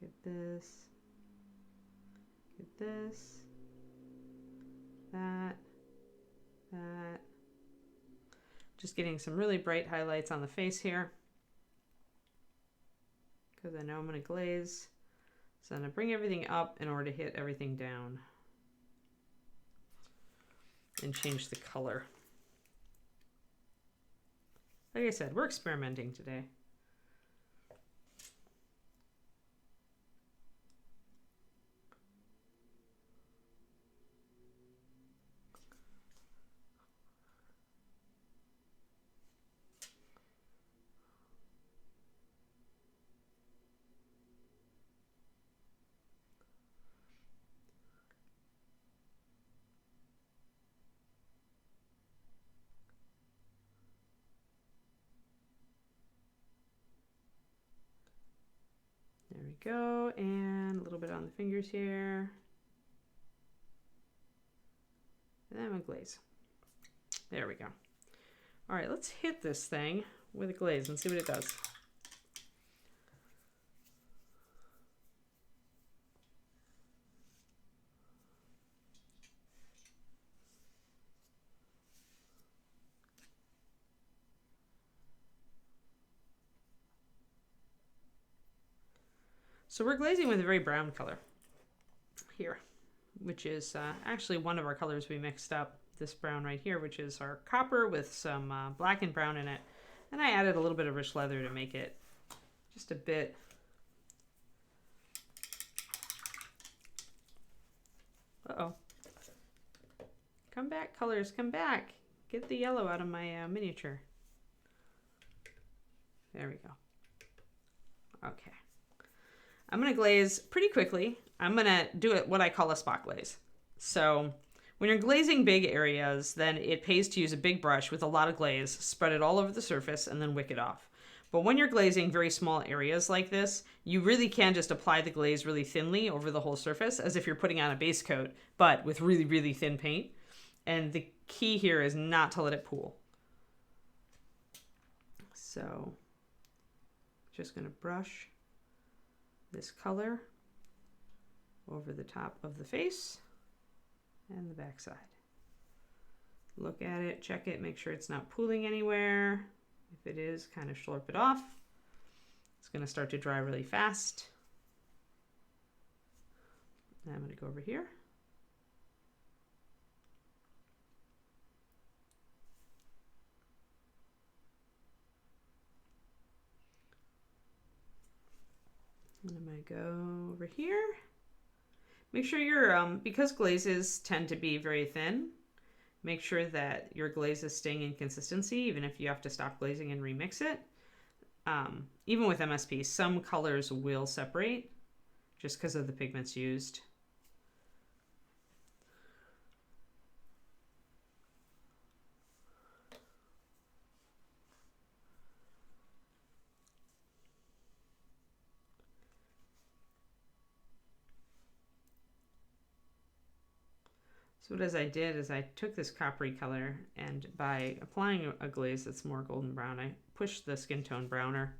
get this, get this, that. Just getting some really bright highlights on the face here. Because I know I'm going to glaze. So I'm going to bring everything up in order to hit everything down. And change the color. Like I said, we're experimenting today. There we go, and a little bit on the fingers here. And then I'm gonna glaze. There we go. All right, let's hit this thing with a glaze and see what it does. So we're glazing with a very brown color here, which is actually one of our colors we mixed up, this brown right here, which is our copper with some black and brown in it. And I added a little bit of rich leather to make it just a bit. Uh-oh. Come back, colors, come back. Get the yellow out of my miniature. There we go. Okay. I'm going to glaze pretty quickly. I'm going to do it what I call a spot glaze. So when you're glazing big areas, then it pays to use a big brush with a lot of glaze, spread it all over the surface, and then wick it off. But when you're glazing very small areas like this, you really can just apply the glaze really thinly over the whole surface as if you're putting on a base coat, but with really, really thin paint. And the key here is not to let it pool. So just going to brush this color over the top of the face and the back side. Look at it, check it, make sure it's not pooling anywhere. If it is, kind of slurp it off. It's going to start to dry really fast. Now I'm going to go over here. And I'm going to go over here. Make sure your, because glazes tend to be very thin, make sure that your glaze is staying in consistency, even if you have to stop glazing and remix it. Even with MSP, some colors will separate just because of the pigments used. So what I did is I took this coppery color, and by applying a glaze that's more golden brown, I pushed the skin tone browner.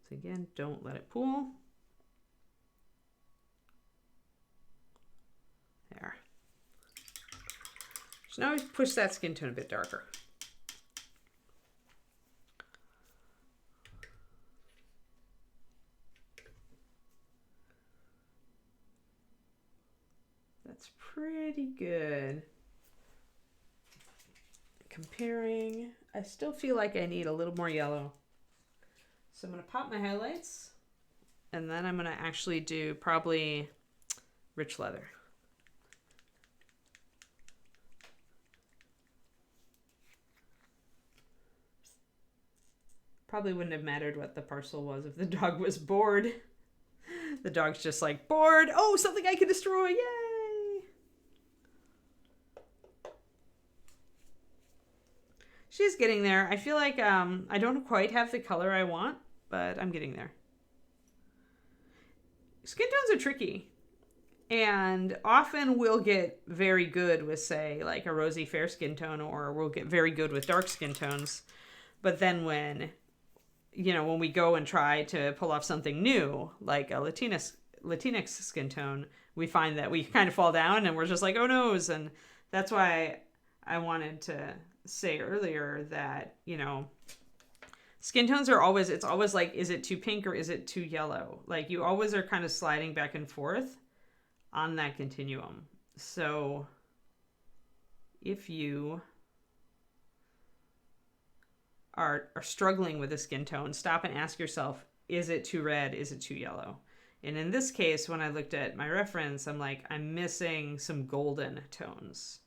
So again, don't let it pool. There. So now we push that skin tone a bit darker. That's pretty good. Comparing, I still feel like I need a little more yellow. So I'm going to pop my highlights, and then I'm going to actually do probably rich leather. Probably wouldn't have mattered what the parcel was if the dog was bored. The dog's just like, bored. Oh, something I can destroy. Yay. She's getting there. I feel like I don't quite have the color I want, but I'm getting there. Skin tones are tricky. And often we'll get very good with, say, like a rosy fair skin tone, or we'll get very good with dark skin tones. But then when we go and try to pull off something new, like a Latinx skin tone, we find that we kind of fall down and we're just like, oh noes. And that's why I wanted to say earlier that, skin tones are always, it's always like, is it too pink or is it too yellow? Like, you always are kind of sliding back and forth on that continuum. So if you are struggling with a skin tone, stop and ask yourself, is it too red? Is it too yellow? And in this case, when I looked at my reference, I'm like, I'm missing some golden tones.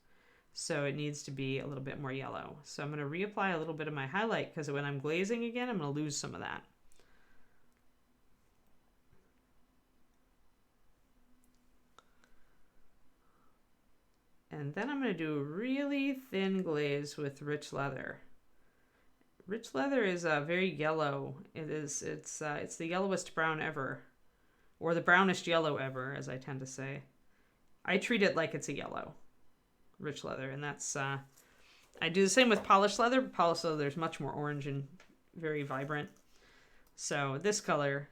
So it needs to be a little bit more yellow. So I'm going to reapply a little bit of my highlight, because when I'm glazing again, I'm going to lose some of that. And then I'm going to do a really thin glaze with rich leather. Rich leather is very yellow. It's the yellowest brown ever, or the brownest yellow ever, as I tend to say. I treat it like it's a yellow, rich leather, and that's I do the same with polished leather. But polished leather is much more orange and very vibrant. So this color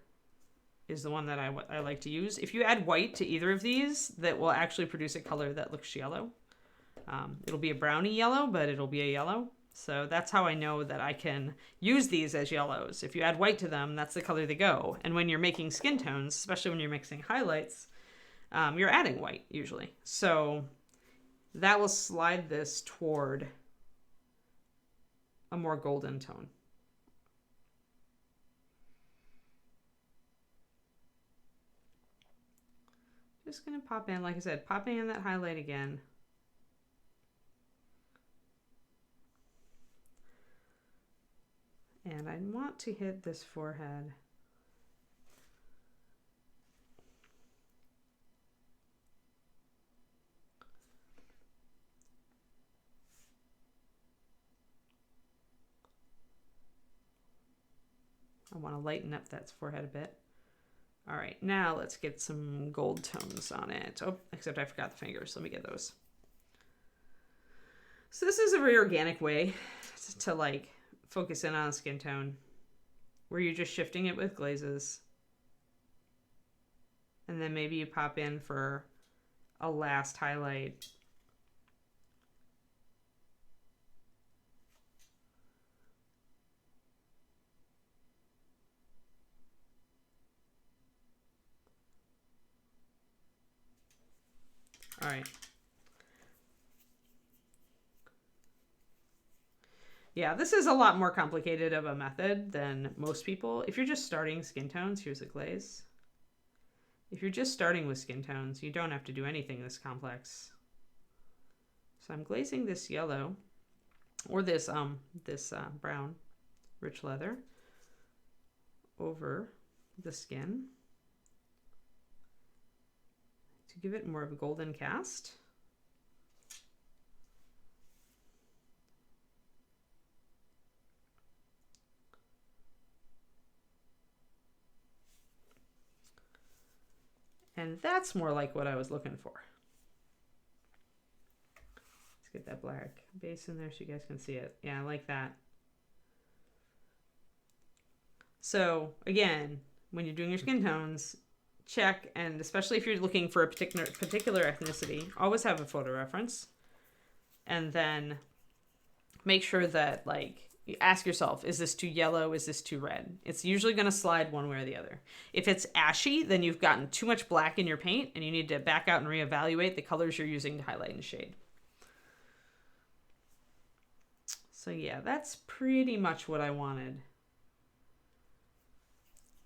is the one that I like to use. If you add white to either of these, that will actually produce a color that looks yellow. It'll be a brownie yellow, but it'll be a yellow. So that's how I know that I can use these as yellows. If you add white to them, that's the color they go. And when you're making skin tones, especially when you're mixing highlights, you're adding white usually. So that will slide this toward a more golden tone. Just going to pop in, like I said, popping in that highlight again. And I want to hit this forehead. I want to lighten up that forehead a bit. All right, now let's get some gold tones on it. Oh, except I forgot the fingers. Let me get those. So this is a very organic way to like focus in on a skin tone where you're just shifting it with glazes. And then maybe you pop in for a last highlight. All right. Yeah, this is a lot more complicated of a method than most people. If you're just starting skin tones, here's a glaze. If you're just starting with skin tones, you don't have to do anything this complex. So I'm glazing this yellow, or this brown rich leather over the skin to give it more of a golden cast. And that's more like what I was looking for. Let's get that black base in there so you guys can see it. Yeah, I like that. So again, when you're doing your skin tones, check, and especially if you're looking for a particular ethnicity, always have a photo reference. And then make sure that, like, you ask yourself, is this too yellow? Is this too red? It's usually going to slide one way or the other. If it's ashy, then you've gotten too much black in your paint and you need to back out and reevaluate the colors you're using to highlight and shade. So yeah, that's pretty much what I wanted.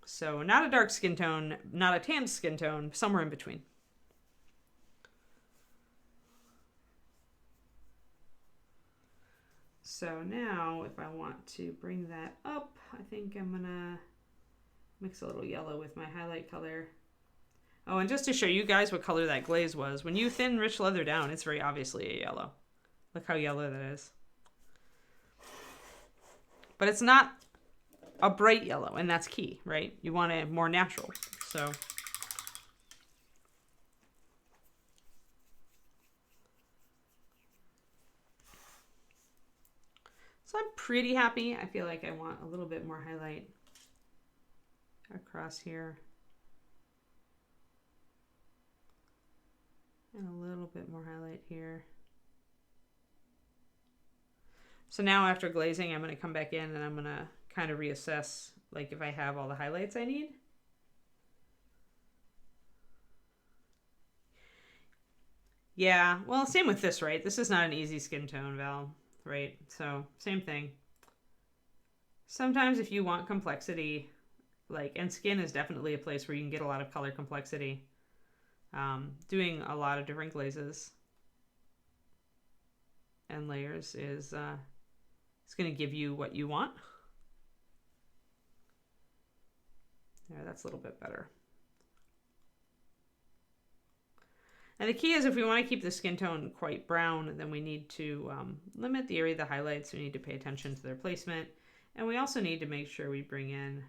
So not a dark skin tone, not a tan skin tone, somewhere in between. So now if I want to bring that up, I think I'm gonna mix a little yellow with my highlight color. Oh, and just to show you guys what color that glaze was, when you thin rich leather down, it's very obviously a yellow. Look how yellow that is. But it's not a bright yellow, and that's key, right? You want it more natural. So I'm pretty happy. I feel like I want a little bit more highlight across here. And a little bit more highlight here. So now after glazing, I'm going to come back in and I'm going to kind of reassess, like, if I have all the highlights I need. Yeah, well, same with this, right? This is not an easy skin tone, Val, right? So same thing. Sometimes if you want complexity, like, and skin is definitely a place where you can get a lot of color complexity. Doing a lot of different glazes and layers is it's going to give you what you want. There, that's a little bit better. And the key is, if we want to keep the skin tone quite brown, then we need to limit the area of the highlights. We need to pay attention to their placement. And we also need to make sure we bring in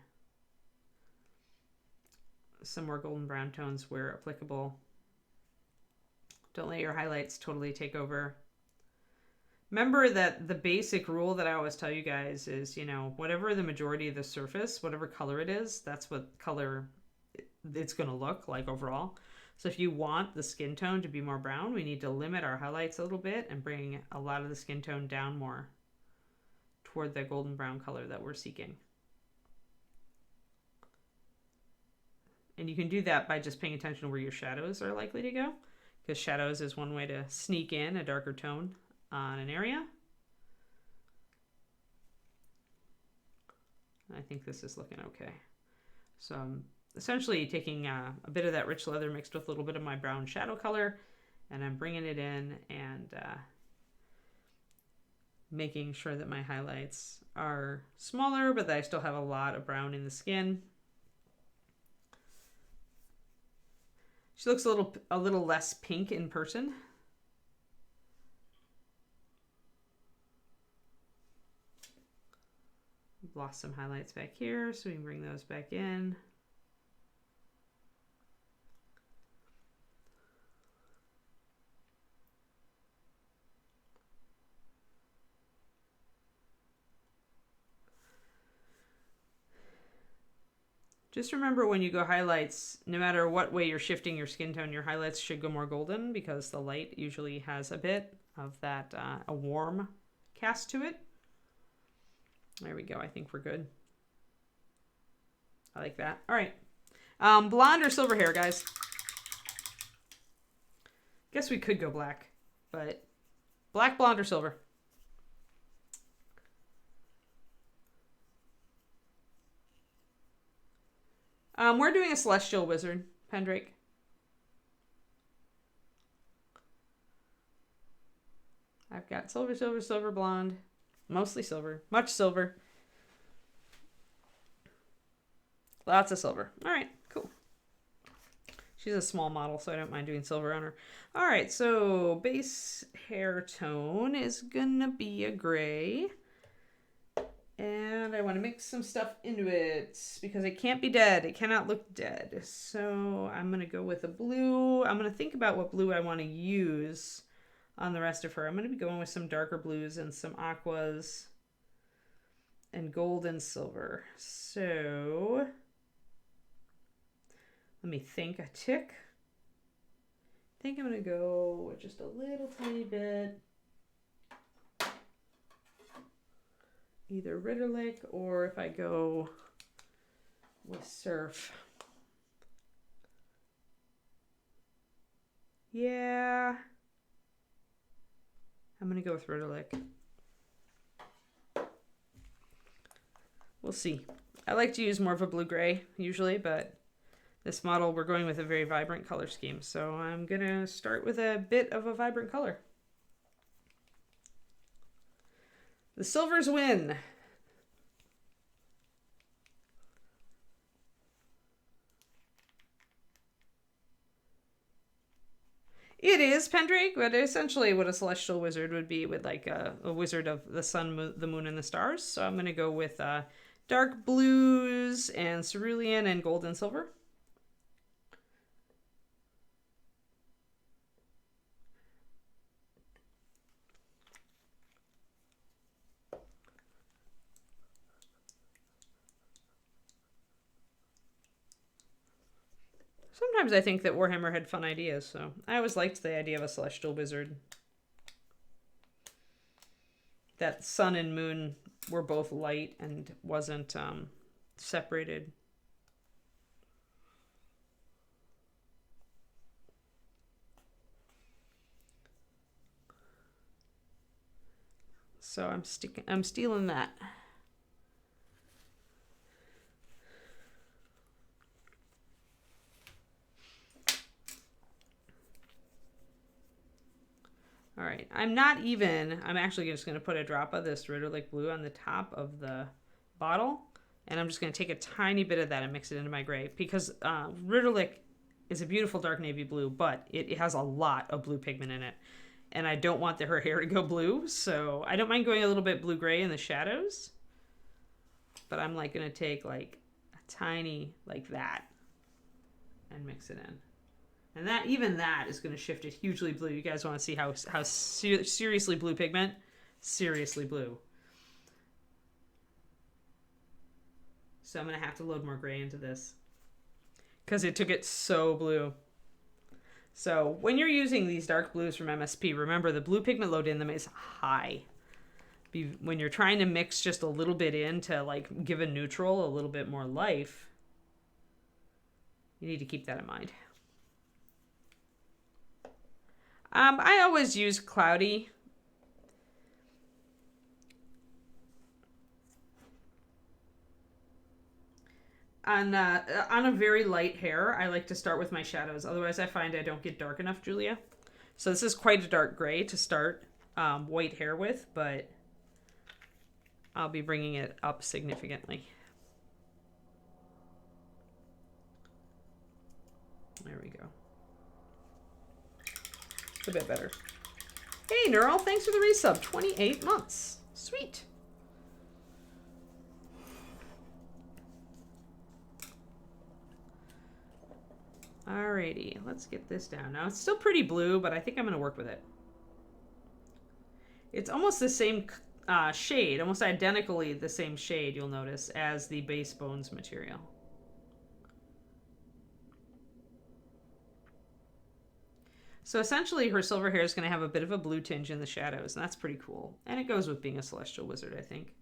some more golden brown tones where applicable. Don't let your highlights totally take over. Remember that the basic rule that I always tell you guys is, you know, whatever the majority of the surface, whatever color it is, that's what color it's going to look like overall. So if you want the skin tone to be more brown, we need to limit our highlights a little bit and bring a lot of the skin tone down more toward the golden brown color that we're seeking. And you can do that by just paying attention to where your shadows are likely to go, because shadows is one way to sneak in a darker tone on an area. I think this is looking okay. So I'm essentially taking a bit of that rich leather mixed with a little bit of my brown shadow color, and I'm bringing it in and making sure that my highlights are smaller, but that I still have a lot of brown in the skin. She looks a little less pink in person. lost some highlights back here, so we can bring those back in. Just remember when you go highlights, no matter what way you're shifting your skin tone, your highlights should go more golden because the light usually has a bit of that, a warm cast to it. There we go. I think we're good. I like that. All right. Blonde or silver hair, guys? Guess we could go black, but black, blonde, or silver? We're doing a celestial wizard, Pendrake. I've got silver, silver, silver, blonde. Mostly silver. Much silver. Lots of silver. All right, cool. She's a small model, so I don't mind doing silver on her. All right, so base hair tone is gonna be a gray. And I want to mix some stuff into it because it can't be dead. It cannot look dead. So I'm going to go with a blue. I'm going to think about what blue I want to use on the rest of her. I'm going to be going with some darker blues and some aquas and gold and silver. So let me think a tick. I think I'm going to go with just a little tiny bit. Either Ritterlick or if I go with Surf. Yeah. I'm going to go with Ritterlick. We'll see. I like to use more of a blue-gray usually, but this model we're going with a very vibrant color scheme. So I'm going to start with a bit of a vibrant color. The silvers win. It is Pendrake, but essentially what a celestial wizard would be with like a wizard of the sun, the moon, and the stars. So I'm going to go with dark blues and cerulean and gold and silver. Sometimes I think that Warhammer had fun ideas, so I always liked the idea of a celestial wizard. That sun and moon were both light and wasn't separated. So I'm stealing that. All right, I'm actually just going to put a drop of this Ritterlick blue on the top of the bottle, and I'm just going to take a tiny bit of that and mix it into my gray, because Ritterlick is a beautiful dark navy blue, but it has a lot of blue pigment in it, and I don't want her hair to go blue, so I don't mind going a little bit blue-gray in the shadows, but I'm like going to take like a tiny, like that, and mix it in. And even that is going to shift it hugely blue. You guys want to see how seriously blue pigment? Seriously blue. So I'm going to have to load more gray into this because it took it so blue. So when you're using these dark blues from MSP, remember the blue pigment load in them is high. When you're trying to mix just a little bit in to like give a neutral a little bit more life, you need to keep that in mind. I always use cloudy. On a very light hair, I like to start with my shadows. Otherwise, I find I don't get dark enough, Julia. So this is quite a dark gray to start white hair with, but I'll be bringing it up significantly. There we go. A bit better. Hey, Neural, thanks for the resub. 28 months. Sweet. Alrighty, let's get this down. Now it's still pretty blue, but I think I'm going to work with it. It's almost the same shade, almost identically the same shade, you'll notice, as the base bones material. So essentially her silver hair is going to have a bit of a blue tinge in the shadows, and that's pretty cool. And it goes with being a celestial wizard, I think.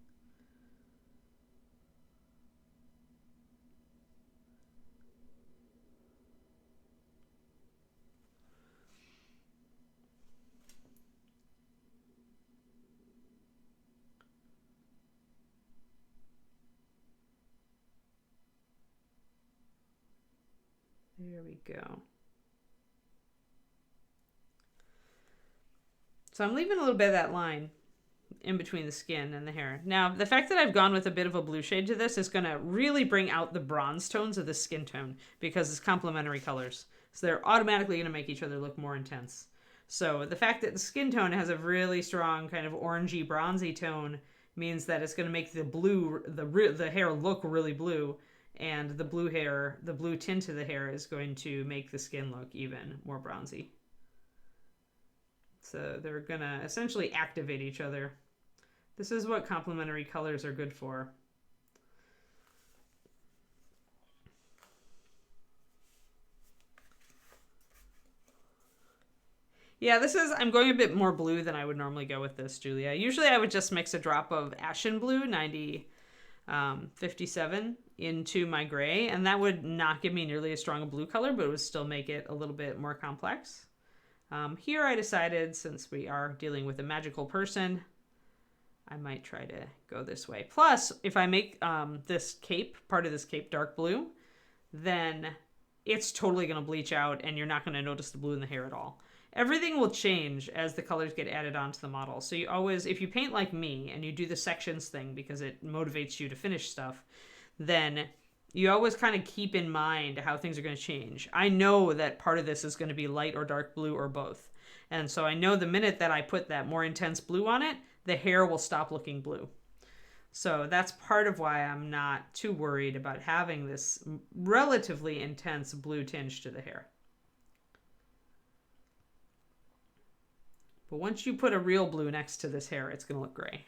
There we go. So I'm leaving a little bit of that line in between the skin and the hair. Now, the fact that I've gone with a bit of a blue shade to this is going to really bring out the bronze tones of the skin tone because it's complementary colors. So they're automatically going to make each other look more intense. So the fact that the skin tone has a really strong kind of orangey, bronzy tone means that it's going to make the blue, the hair look really blue. And the blue hair, the blue tint of the hair is going to make the skin look even more bronzy. So they're going to essentially activate each other. This is what complementary colors are good for. Yeah, I'm going a bit more blue than I would normally go with this, Julia. Usually I would just mix a drop of Ashen Blue, 57, into my gray, and that would not give me nearly as strong a blue color, but it would still make it a little bit more complex. Here I decided, since we are dealing with a magical person, I might try to go this way. Plus, if I make this cape, part of this cape, dark blue, then it's totally going to bleach out and you're not going to notice the blue in the hair at all. Everything will change as the colors get added onto the model. So you always, if you paint like me and you do the sections thing because it motivates you to finish stuff, then you always kind of keep in mind how things are going to change. I know that part of this is going to be light or dark blue or both. And so I know the minute that I put that more intense blue on it, the hair will stop looking blue. So that's part of why I'm not too worried about having this relatively intense blue tinge to the hair. But once you put a real blue next to this hair, it's going to look gray.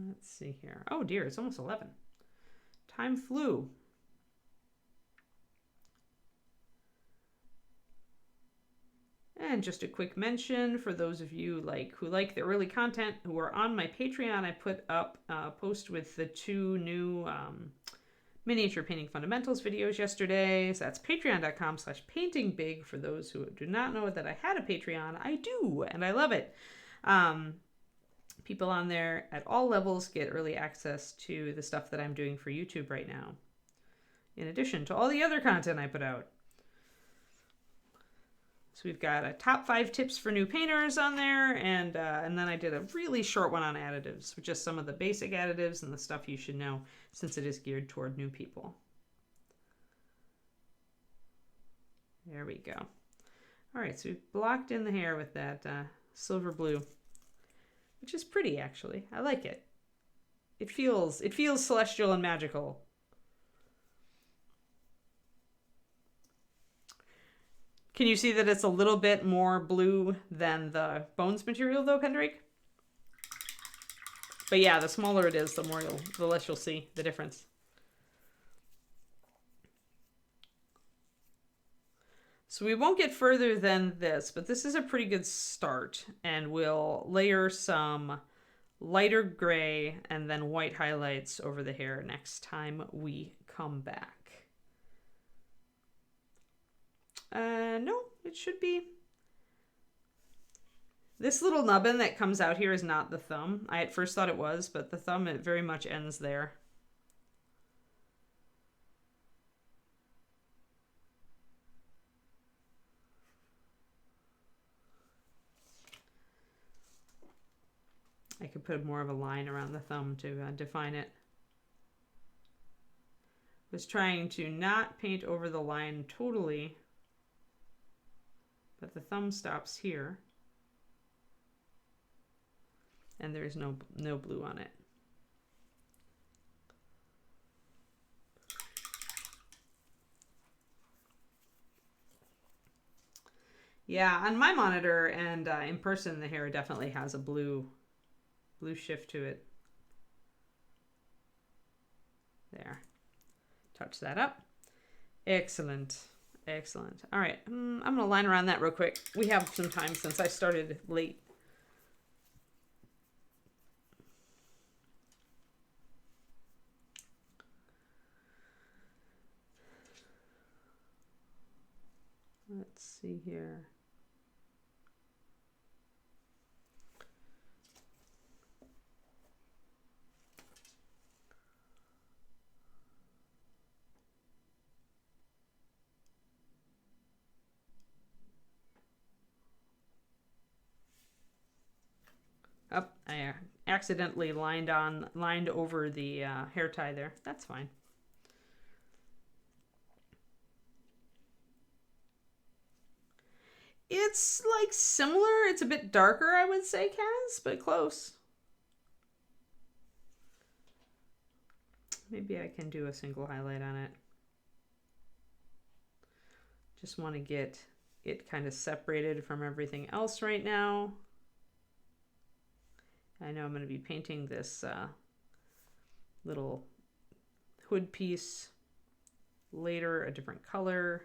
Let's see here. Oh dear, it's almost 11. Time flew. And just a quick mention for those of you who like the early content, who are on my Patreon, I put up a post with the 2 new miniature painting fundamentals videos yesterday. So that's patreon.com/paintingbig. For those who do not know that I had a Patreon, I do, and I love it. People on there at all levels get early access to the stuff that I'm doing for YouTube right now, in addition to all the other content I put out. So we've got a top 5 tips for new painters on there, and then I did a really short one on additives, with just some of the basic additives and the stuff you should know since it is geared toward new people. There we go. All right, so we've blocked in the hair with that silver blue, which is pretty actually. I like it. It feels celestial and magical. Can you see that it's a little bit more blue than the bones material though, Kendrick? But yeah, the smaller it is, the less you'll see the difference. So we won't get further than this, but this is a pretty good start, and we'll layer some lighter gray and then white highlights over the hair next time we come back. No, it should be. This little nubbin that comes out here is not the thumb. I at first thought it was, but the thumb, it very much ends there. I could put more of a line around the thumb to define it. Was trying to not paint over the line totally, but the thumb stops here, and there's no blue on it. Yeah, on my monitor and in person, the hair definitely has a blue shift to it. There. Touch that up. Excellent. Excellent. All right. I'm going to line around that real quick. We have some time since I started late. Let's see here. Oh, I accidentally lined over the hair tie there. That's fine. It's like similar. It's a bit darker, I would say, Kaz, but close. Maybe I can do a single highlight on it. Just want to get it kind of separated from everything else right now. I know I'm going to be painting this little hood piece later, a different color.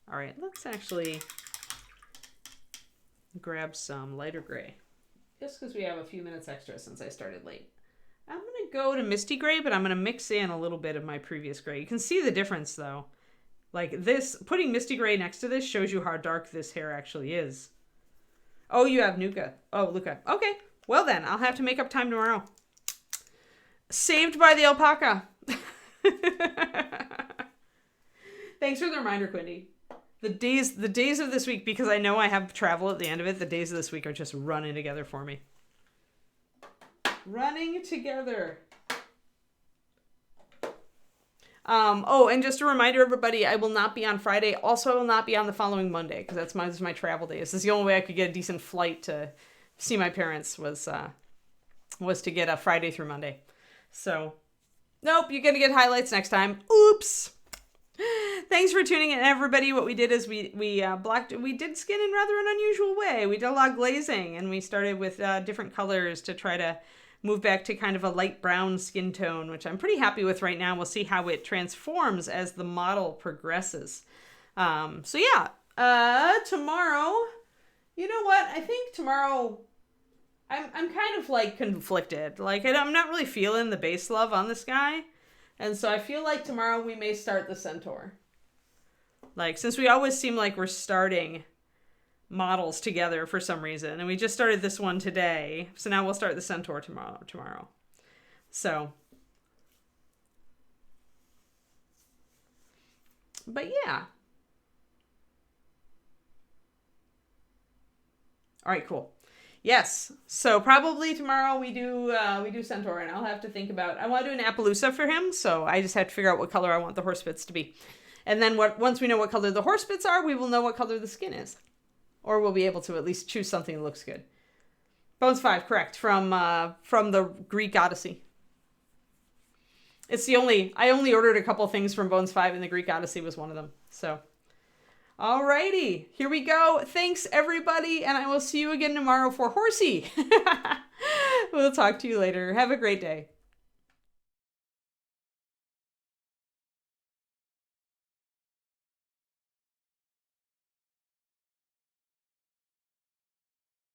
All right, let's actually grab some lighter gray, just because we have a few minutes extra since I started late. I'm going to go to Misty Gray, but I'm going to mix in a little bit of my previous gray. You can see the difference, though. Like this, putting Misty Gray next to this shows you how dark this hair actually is. Oh, you have Nuka. Oh, Luca. Okay, well then, I'll have to make up time tomorrow. Saved by the alpaca. Thanks for the reminder, Quindy. The days of this week, because I know I have travel at the end of it, the days of this week are just running together for me. Running together. Oh, and just a reminder, everybody, I will not be on Friday. Also, I will not be on the following Monday, because this is my travel day. This is the only way I could get a decent flight to see my parents was to get a Friday through Monday. So, nope, you're going to get highlights next time. Oops. Thanks for tuning in, everybody. What we did is we did skin in rather an unusual way. We did a lot of glazing, and we started with different colors to try to move back to kind of a light brown skin tone, which I'm pretty happy with right now. We'll see how it transforms as the model progresses. So yeah, tomorrow, you know what? I think tomorrow I'm kind of like conflicted. Like I'm not really feeling the base love on this guy. And so I feel like tomorrow we may start the Centaur. Like, since we always seem like we're starting models together for some reason, and we just started this one today, so now we'll start the Centaur tomorrow. So, but yeah. All right, cool. Yes, so probably tomorrow we do Centaur, and I'll have to think about. I want to do an Appaloosa for him, so I just have to figure out what color I want the horse bits to be, and then once we know what color the horse bits are, we will know what color the skin is, or we'll be able to at least choose something that looks good. Bones 5, correct, from the Greek Odyssey. It's I only ordered a couple things from Bones 5, and the Greek Odyssey was one of them. So. Alrighty, here we go. Thanks, everybody, and I will see you again tomorrow for Horsey. We'll talk to you later. Have a great day.